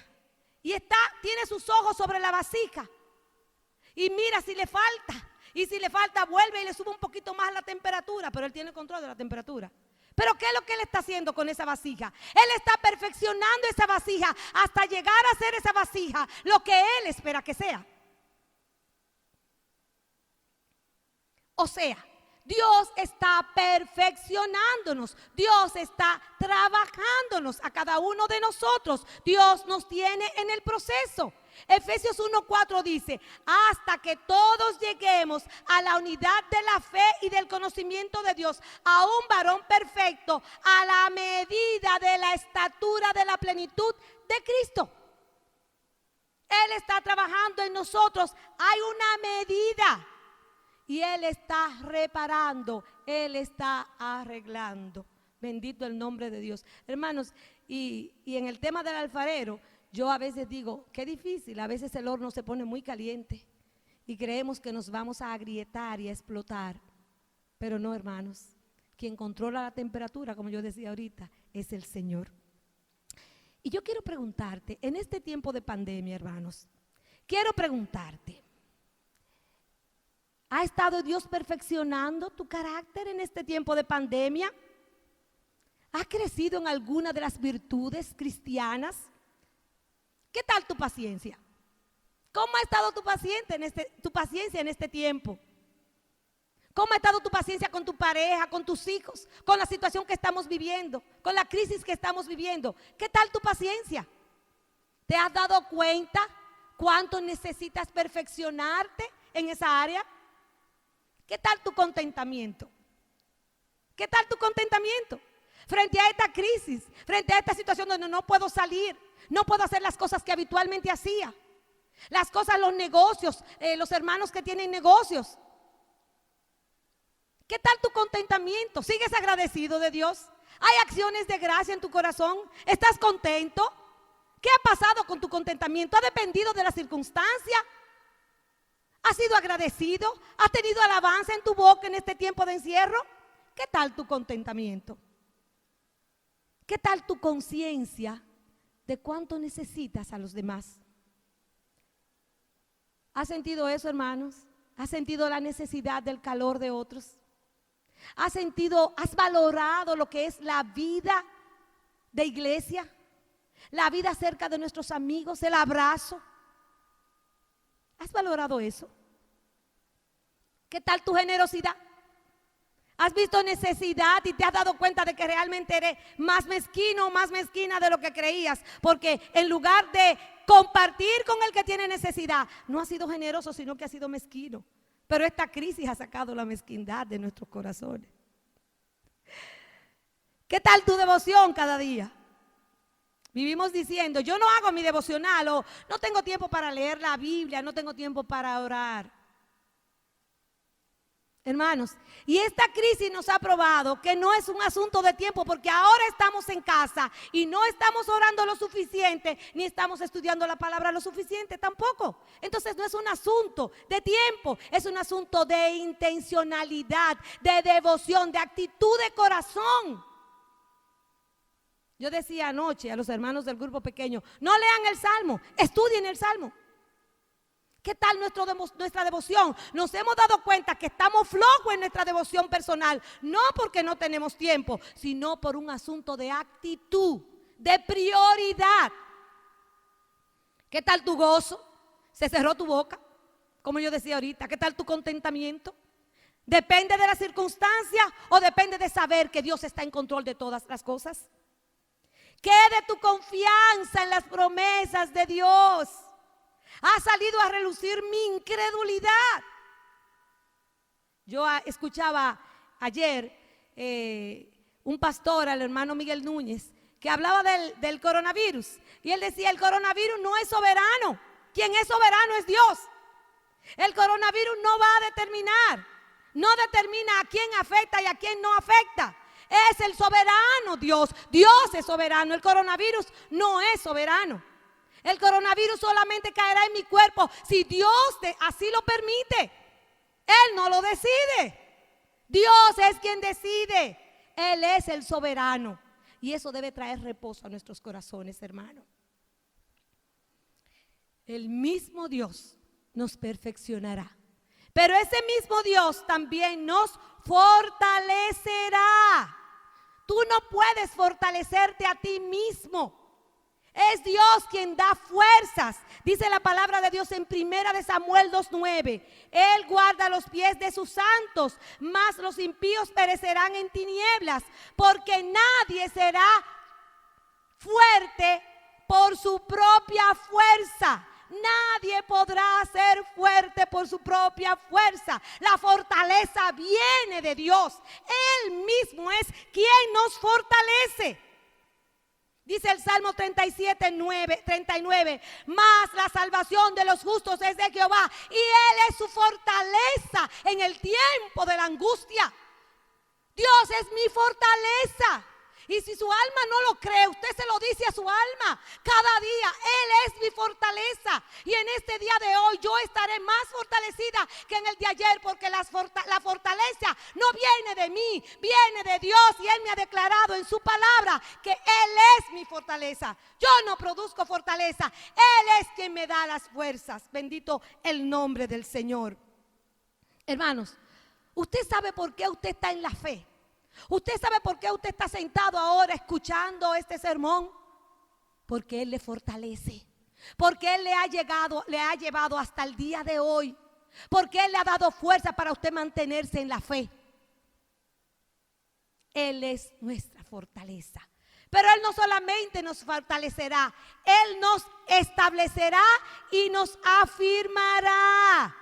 Y tiene sus ojos sobre la vasija y mira si le falta. Y si le falta, vuelve y le sube un poquito más la temperatura, pero él tiene control de la temperatura. Pero ¿qué es lo que él está haciendo con esa vasija? Él está perfeccionando esa vasija hasta llegar a ser esa vasija lo que él espera que sea. O sea, Dios está perfeccionándonos. Dios está trabajándonos a cada uno de nosotros. Dios nos tiene en el proceso. Efesios 1:4 dice: hasta que todos lleguemos a la unidad de la fe y del conocimiento de Dios, a un varón perfecto, a la medida de la estatura de la plenitud de Cristo. Él está trabajando en nosotros. Hay una medida. Y Él está reparando, Él está arreglando. Bendito el nombre de Dios. Hermanos, y en el tema del alfarero, yo a veces digo, qué difícil. A veces el horno se pone muy caliente y creemos que nos vamos a agrietar y a explotar. Pero no, hermanos. Quien controla la temperatura, como yo decía ahorita, es el Señor. Y yo quiero preguntarte, en este tiempo de pandemia, hermanos, quiero preguntarte, ¿ha estado Dios perfeccionando tu carácter en este tiempo de pandemia? ¿Has crecido en alguna de las virtudes cristianas? ¿Qué tal tu paciencia? ¿Cómo ha estado tu paciencia en este tiempo? ¿Cómo ha estado tu paciencia con tu pareja, con tus hijos, con la situación que estamos viviendo, con la crisis que estamos viviendo? ¿Qué tal tu paciencia? ¿Te has dado cuenta cuánto necesitas perfeccionarte en esa área? ¿Qué tal tu contentamiento? ¿Qué tal tu contentamiento? Frente a esta crisis, frente a esta situación donde no puedo salir, no puedo hacer las cosas que habitualmente hacía. Las cosas, los negocios, los hermanos que tienen negocios. ¿Qué tal tu contentamiento? ¿Sigues agradecido de Dios? ¿Hay acciones de gracia en tu corazón? ¿Estás contento? ¿Qué ha pasado con tu contentamiento? ¿Ha dependido de la circunstancia? ¿Has sido agradecido? ¿Has tenido alabanza en tu boca en este tiempo de encierro? ¿Qué tal tu contentamiento? ¿Qué tal tu conciencia de cuánto necesitas a los demás? ¿Has sentido eso, hermanos? ¿Has sentido la necesidad del calor de otros? ¿Has valorado lo que es la vida de iglesia? La vida cerca de nuestros amigos, el abrazo. ¿Has valorado eso? ¿Qué tal tu generosidad? ¿Has visto necesidad y te has dado cuenta de que realmente eres más mezquino o más mezquina de lo que creías? Porque en lugar de compartir con el que tiene necesidad, no has sido generoso, sino que has sido mezquino. Pero esta crisis ha sacado la mezquindad de nuestros corazones. ¿Qué tal tu devoción cada día? Vivimos diciendo, yo no hago mi devocional, o no tengo tiempo para leer la Biblia, no tengo tiempo para orar. Hermanos, y esta crisis nos ha probado que no es un asunto de tiempo, porque ahora estamos en casa y no estamos orando lo suficiente, ni estamos estudiando la palabra lo suficiente tampoco. Entonces no es un asunto de tiempo, es un asunto de intencionalidad, de devoción, de actitud de corazón. Yo decía anoche a los hermanos del grupo pequeño, no lean el Salmo, estudien el Salmo. ¿Qué tal nuestra devoción? Nos hemos dado cuenta que estamos flojos en nuestra devoción personal, no porque no tenemos tiempo, sino por un asunto de actitud, de prioridad. ¿Qué tal tu gozo? ¿Se cerró tu boca? Como yo decía ahorita, ¿qué tal tu contentamiento? ¿Depende de la circunstancia o depende de saber que Dios está en control de todas las cosas? ¿Qué de tu confianza en las promesas de Dios? Ha salido a relucir mi incredulidad. Yo escuchaba ayer un pastor, al hermano Miguel Núñez, que hablaba del coronavirus. Y él decía, el coronavirus no es soberano. Quien es soberano es Dios. El coronavirus no va a determinar, no determina a quién afecta y a quién no afecta. Es el soberano Dios. Dios es soberano. El coronavirus no es soberano. El coronavirus solamente caerá en mi cuerpo si Dios así lo permite. Él no lo decide. Dios es quien decide. Él es el soberano. Y eso debe traer reposo a nuestros corazones, hermano. El mismo Dios nos perfeccionará. Pero ese mismo Dios también nos fortalecerá. Tú no puedes fortalecerte a ti mismo. Es Dios quien da fuerzas. Dice la palabra de Dios en 1 de Samuel 2:9. Él guarda los pies de sus santos, mas los impíos perecerán en tinieblas, porque nadie será fuerte por su propia fuerza. Nadie podrá ser fuerte por su propia fuerza. La fortaleza viene de Dios. Él mismo es quien nos fortalece. Dice el Salmo 39, mas la salvación de los justos es de Jehová, y Él es su fortaleza en el tiempo de la angustia. Dios es mi fortaleza. Y si su alma no lo cree, usted se lo dice a su alma cada día. Él es mi fortaleza. Y en este día de hoy yo estaré más fortalecida que en el de ayer, porque la fortaleza no viene de mí, viene de Dios. Y Él me ha declarado en su palabra que Él es mi fortaleza. Yo no produzco fortaleza. Él es quien me da las fuerzas. Bendito el nombre del Señor. Hermanos, ¿usted sabe por qué usted está en la fe? ¿Usted sabe por qué usted está sentado ahora escuchando este sermón? Porque Él le fortalece. Porque Él le ha llevado hasta el día de hoy. Porque Él le ha dado fuerza para usted mantenerse en la fe. Él es nuestra fortaleza. Pero Él no solamente nos fortalecerá, Él nos establecerá y nos afirmará.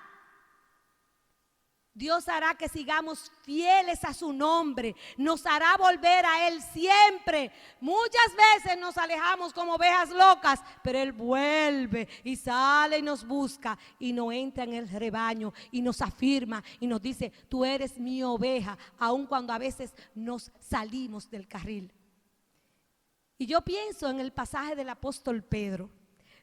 Dios hará que sigamos fieles a su nombre, nos hará volver a Él siempre. Muchas veces nos alejamos como ovejas locas, pero Él vuelve y sale y nos busca y nos entra en el rebaño y nos afirma y nos dice, tú eres mi oveja, aun cuando a veces nos salimos del carril. Y yo pienso en el pasaje del apóstol Pedro.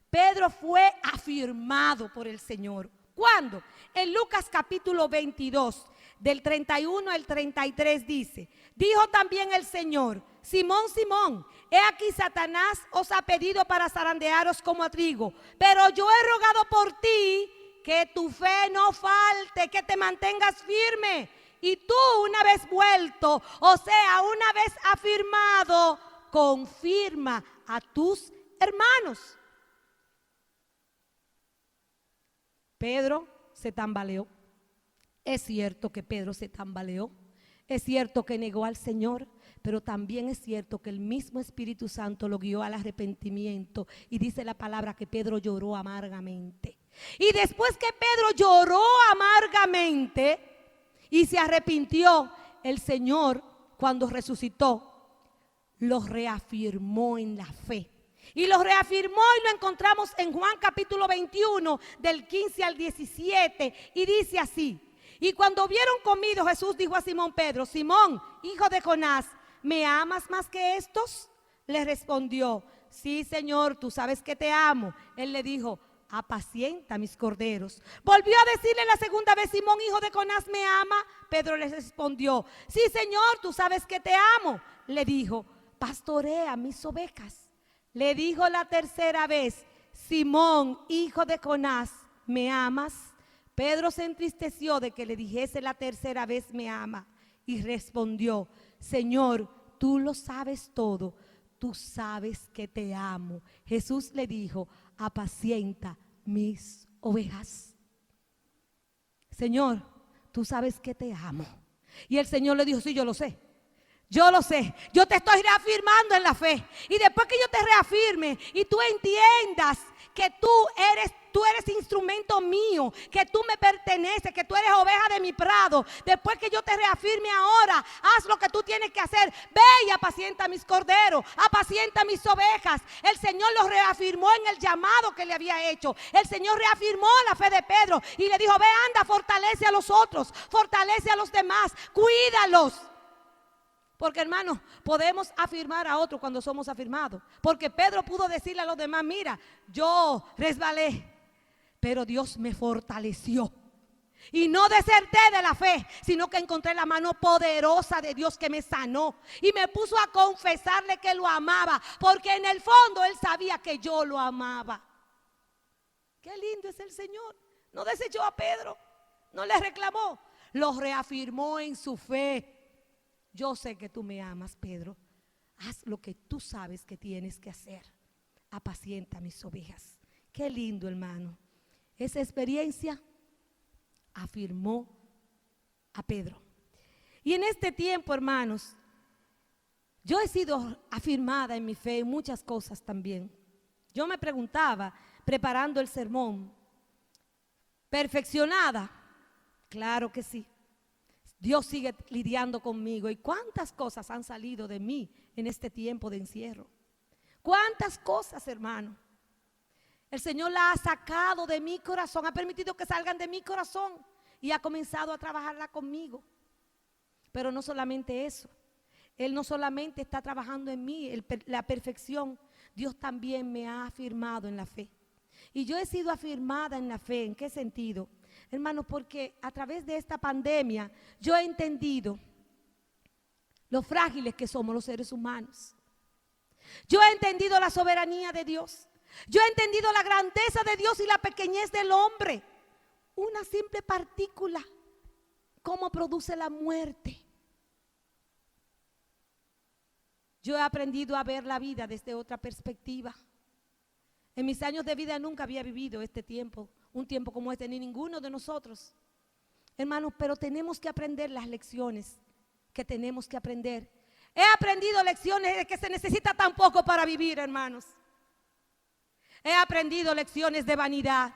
Pedro fue afirmado por el Señor. ¿Cuándo? En Lucas capítulo 22, del 31 al 33 dice, dijo también el Señor, Simón, Simón, he aquí Satanás os ha pedido para zarandearos como a trigo, pero yo he rogado por ti que tu fe no falte, que te mantengas firme. Y tú una vez vuelto, o sea, una vez afirmado, confirma a tus hermanos. Pedro se tambaleó. Es cierto que Pedro se tambaleó. Es cierto que negó al Señor, pero también es cierto que el mismo Espíritu Santo lo guió al arrepentimiento. Y dice la palabra que Pedro lloró amargamente. Y después que Pedro lloró amargamente y se arrepintió, el Señor, cuando resucitó, lo reafirmó en la fe. Y lo reafirmó y lo encontramos en Juan capítulo 21 del 15 al 17 y dice así, y cuando hubieron comido Jesús dijo a Simón Pedro, Simón, hijo de Jonás, ¿me amas más que estos? Le respondió, sí Señor, tú sabes que te amo. Él le dijo, apacienta mis corderos. Volvió a decirle la segunda vez, Simón, hijo de Jonás, ¿me ama? Pedro le respondió, sí Señor, tú sabes que te amo. Le dijo, pastorea mis ovejas. Le dijo la tercera vez, Simón, hijo de Jonás, ¿me amas? Pedro se entristeció de que le dijese la tercera vez, ¿me ama? Y respondió, Señor, tú lo sabes todo, tú sabes que te amo. Jesús le dijo, apacienta mis ovejas. Señor, tú sabes que te amo. Y el Señor le dijo, sí, yo lo sé. Yo lo sé, yo te estoy reafirmando en la fe. Y después que yo te reafirme y tú entiendas que tú eres instrumento mío, que tú me perteneces, que tú eres oveja de mi prado. Después que yo te reafirme ahora, haz lo que tú tienes que hacer. Ve y apacienta mis corderos, apacienta mis ovejas. El Señor los reafirmó en el llamado que le había hecho. El Señor reafirmó la fe de Pedro y le dijo, ve, anda, fortalece a los otros, fortalece a los demás, cuídalos. Porque, hermanos, podemos afirmar a otros cuando somos afirmados. Porque Pedro pudo decirle a los demás, mira, yo resbalé, pero Dios me fortaleció. Y no deserté de la fe, sino que encontré la mano poderosa de Dios que me sanó. Y me puso a confesarle que lo amaba, porque en el fondo él sabía que yo lo amaba. Qué lindo es el Señor. No desechó a Pedro, no le reclamó, lo reafirmó en su fe. Yo sé que tú me amas, Pedro. Haz lo que tú sabes que tienes que hacer. Apacienta mis ovejas. Qué lindo, hermano. Esa experiencia afirmó a Pedro. Y en este tiempo, hermanos, yo he sido afirmada en mi fe en muchas cosas también. Yo me preguntaba, preparando el sermón, ¿perfeccionada? Claro que sí. Dios sigue lidiando conmigo. ¿Y cuántas cosas han salido de mí en este tiempo de encierro? ¿Cuántas cosas, hermano? El Señor la ha sacado de mi corazón, ha permitido que salgan de mi corazón y ha comenzado a trabajarla conmigo. Pero no solamente eso, Él no solamente está trabajando en mí la perfección, Dios también me ha afirmado en la fe. Y yo he sido afirmada en la fe. ¿En qué sentido? Hermanos, porque a través de esta pandemia yo he entendido lo frágiles que somos los seres humanos. Yo he entendido la soberanía de Dios. Yo he entendido la grandeza de Dios y la pequeñez del hombre. Una simple partícula, cómo produce la muerte. Yo he aprendido a ver la vida desde otra perspectiva. En mis años de vida nunca había vivido este tiempo, un tiempo como este, ni ninguno de nosotros. Hermanos, pero tenemos que aprender las lecciones que tenemos que aprender. He aprendido lecciones de que se necesita tan poco para vivir, hermanos. He aprendido lecciones de vanidad.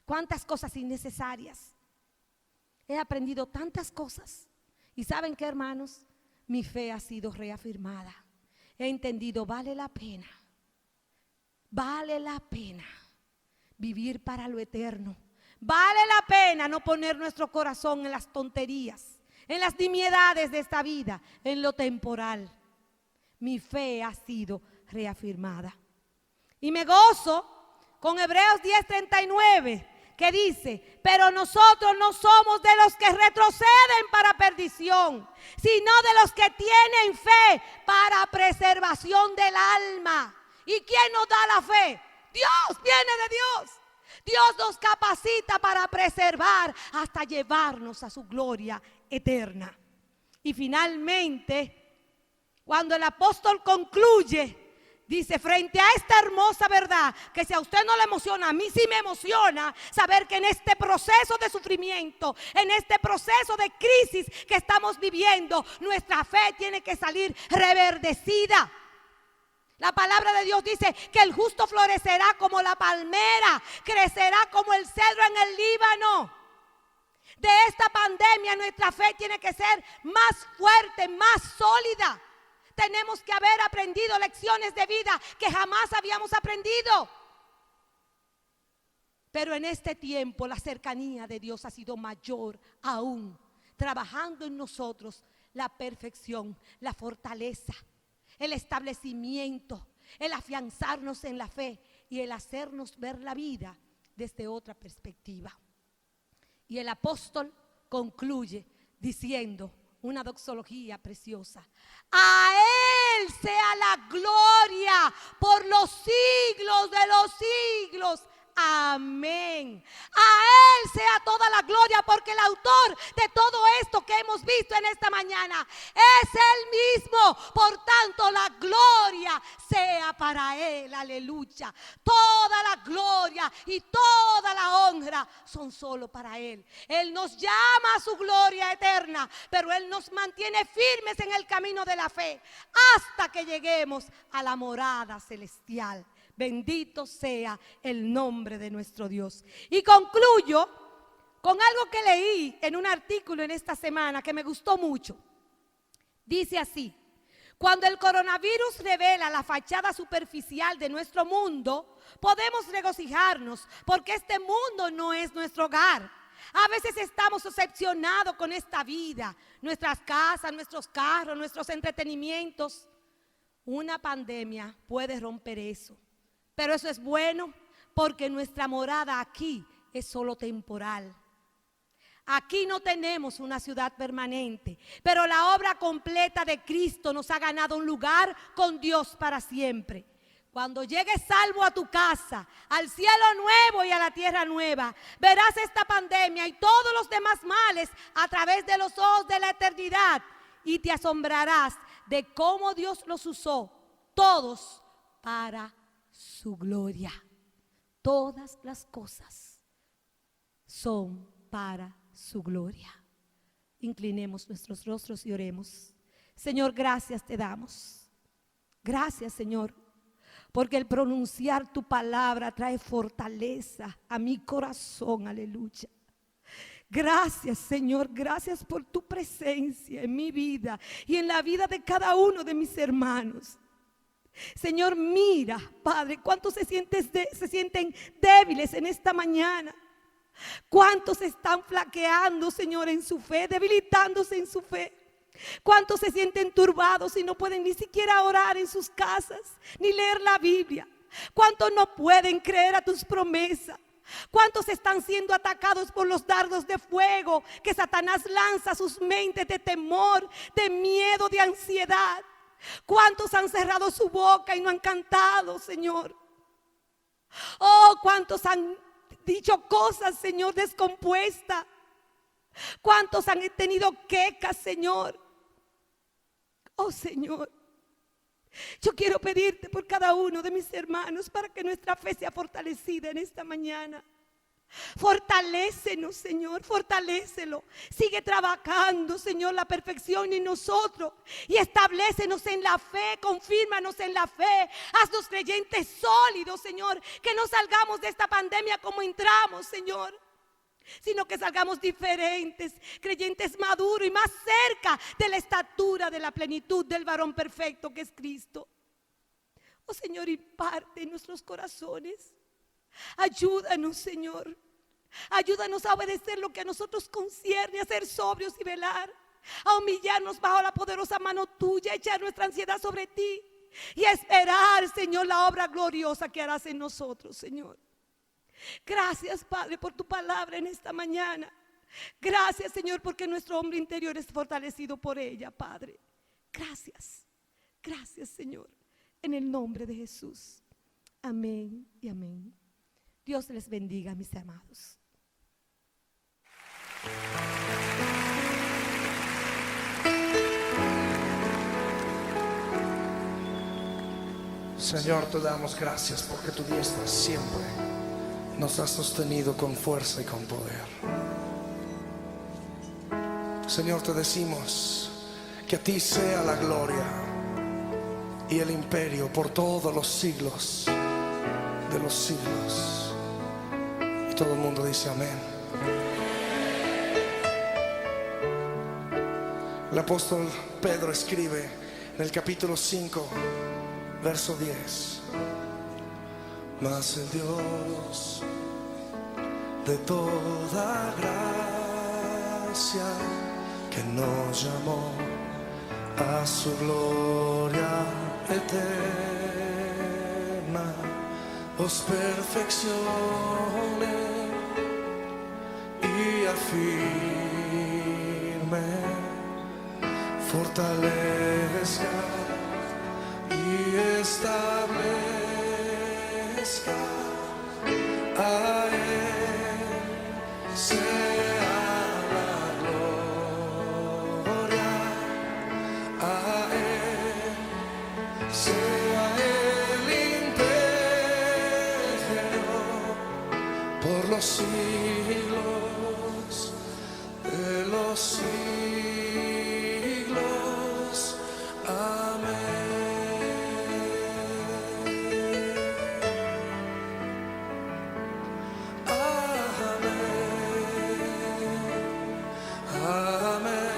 Cuántas cosas innecesarias. He aprendido tantas cosas. ¿Y saben qué, hermanos? Mi fe ha sido reafirmada. He entendido, vale la pena vivir para lo eterno. Vale la pena no poner nuestro corazón en las tonterías, en las nimiedades de esta vida, en lo temporal. Mi fe ha sido reafirmada. Y me gozo con Hebreos 10:39, que dice, pero nosotros no somos de los que retroceden para perdición, sino de los que tienen fe para preservación del alma. ¿Y quién nos da la fe? Dios, viene de Dios. Dios nos capacita para preservar hasta llevarnos a su gloria eterna. Y finalmente, cuando el apóstol concluye, dice, frente a esta hermosa verdad, que si a usted no le emociona, a mí sí me emociona saber que en este proceso de sufrimiento, en este proceso de crisis que estamos viviendo, nuestra fe tiene que salir reverdecida. La palabra de Dios dice que el justo florecerá como la palmera, crecerá como el cedro en el Líbano. De esta pandemia nuestra fe tiene que ser más fuerte, más sólida. Tenemos que haber aprendido lecciones de vida que jamás habíamos aprendido. Pero en este tiempo la cercanía de Dios ha sido mayor aún, trabajando en nosotros la perfección, la fortaleza, el establecimiento, el afianzarnos en la fe y el hacernos ver la vida desde otra perspectiva. Y el apóstol concluye diciendo una doxología preciosa: a Él sea la gloria por los siglos de los siglos. Amén. A Él sea toda la gloria, porque el autor de todo esto que hemos visto en esta mañana es Él mismo. Por tanto, la gloria sea para Él. Aleluya. Toda la gloria y toda la honra son solo para Él. Él nos llama a su gloria eterna, pero Él nos mantiene firmes en el camino de la fe hasta que lleguemos a la morada celestial. Bendito sea el nombre de nuestro Dios. Y concluyo con algo que leí en un artículo en esta semana que me gustó mucho. Dice así: cuando el coronavirus revela la fachada superficial de nuestro mundo, podemos regocijarnos porque este mundo no es nuestro hogar. A veces estamos obsesionados con esta vida, nuestras casas, nuestros carros, nuestros entretenimientos. Una pandemia puede romper eso. Pero eso es bueno porque nuestra morada aquí es solo temporal. Aquí no tenemos una ciudad permanente, pero la obra completa de Cristo nos ha ganado un lugar con Dios para siempre. Cuando llegues salvo a tu casa, al cielo nuevo y a la tierra nueva, verás esta pandemia y todos los demás males a través de los ojos de la eternidad y te asombrarás de cómo Dios los usó todos para su gloria. Todas las cosas son para su gloria. Inclinemos nuestros rostros y oremos. Señor, gracias te damos. Gracias, Señor, porque el pronunciar tu palabra trae fortaleza a mi corazón. Aleluya. Gracias, Señor, gracias por tu presencia en mi vida y en la vida de cada uno de mis hermanos. Señor, mira, Padre, cuántos se sienten débiles en esta mañana. Cuántos están flaqueando, Señor, en su fe, debilitándose en su fe. Cuántos se sienten turbados y no pueden ni siquiera orar en sus casas, ni leer la Biblia. Cuántos no pueden creer a tus promesas. Cuántos están siendo atacados por los dardos de fuego que Satanás lanza a sus mentes de temor, de miedo, de ansiedad. ¿Cuántos han cerrado su boca y no han cantado, Señor? Oh, ¿cuántos han dicho cosas, Señor, descompuestas? ¿Cuántos han tenido quejas, Señor? Oh, Señor, yo quiero pedirte por cada uno de mis hermanos para que nuestra fe sea fortalecida en esta mañana. Fortalécenos, Señor, fortalécelo. Sigue trabajando, Señor, la perfección en nosotros y establécenos en la fe, confírmanos en la fe. Haznos creyentes sólidos, Señor, que no salgamos de esta pandemia como entramos, Señor, sino que salgamos diferentes, creyentes maduros y más cerca de la estatura de la plenitud del varón perfecto que es Cristo. Oh, Señor, imparte en nuestros corazones. Ayúdanos, Señor. Ayúdanos a obedecer lo que a nosotros concierne, a ser sobrios y velar, a humillarnos bajo la poderosa mano tuya, a echar nuestra ansiedad sobre ti y a esperar, Señor, la obra gloriosa que harás en nosotros, Señor. Gracias, Padre, por tu palabra en esta mañana. Gracias, Señor, porque nuestro hombre interior es fortalecido por ella, Padre. Gracias, gracias, Señor, en el nombre de Jesús. Amén y amén. Dios les bendiga, mis amados. Señor, te damos gracias porque tu diestra siempre nos ha sostenido con fuerza y con poder. Señor, te decimos que a ti sea la gloria y el imperio por todos los siglos de los siglos. Y todo el mundo dice amén. El apóstol Pedro escribe en el capítulo 5, verso 10: mas el Dios de toda gracia, que nos llamó a su gloria eterna, os perfeccione y afirme, fortalezca y establezca Él sea la gloria, a Él sea el imperio por los siglos de los siglos. Amén. Amén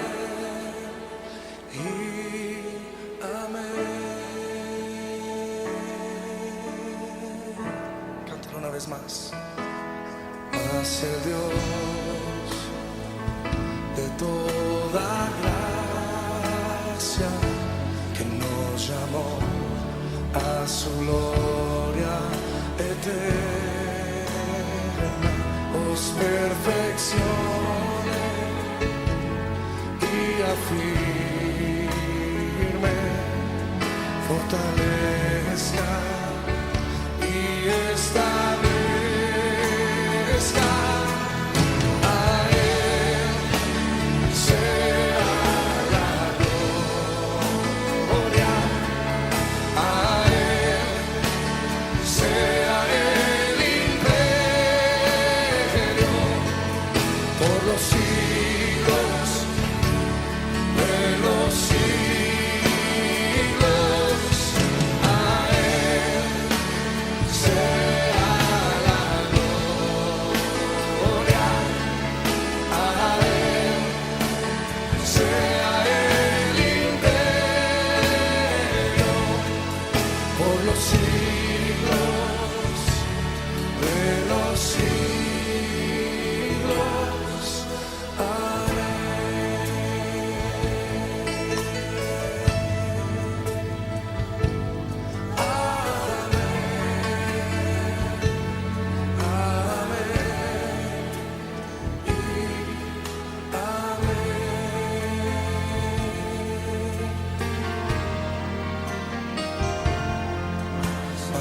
y amén. Cántalo una vez más. Hace Dios de toda gracia que nos llamó a su gloria eterna, os perfeccione y afirme, fortalezca y establezca. A Él sea la gloria, a Él sea el imperio por los siglos de los siglos. A Él sea la gloria, a Él sea el imperio por los siglos de los siglos. Amén. Amén y amén.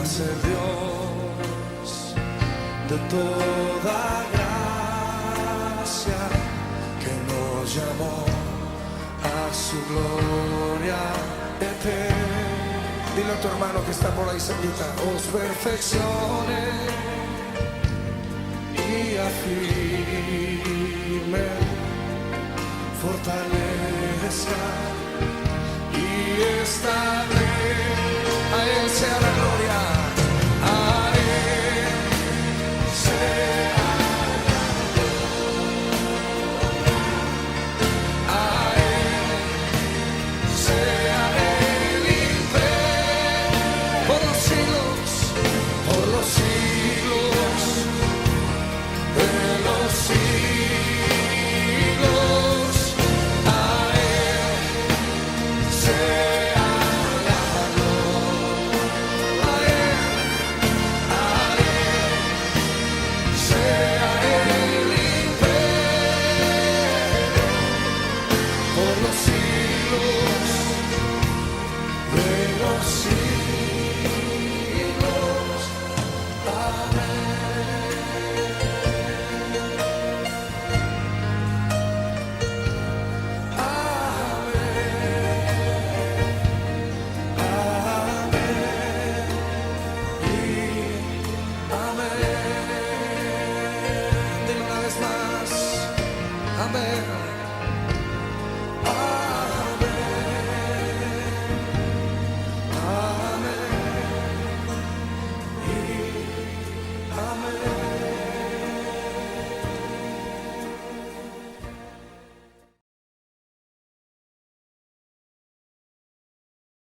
Hace Dios de toda gracia que nos llamó a su gloria eterna. Dile a tu hermano que está por ahí cerquita, os perfeccione y afirme, fortalezca y establezca. A Él sea la gloria, a Él sea la gloria, a Él sea el imperio por los siglos de los siglos. A Él sea la gloria, a Él sea el imperio por los siglos de los siglos. Amén. Amén y amén. Dile una vez más. Amén.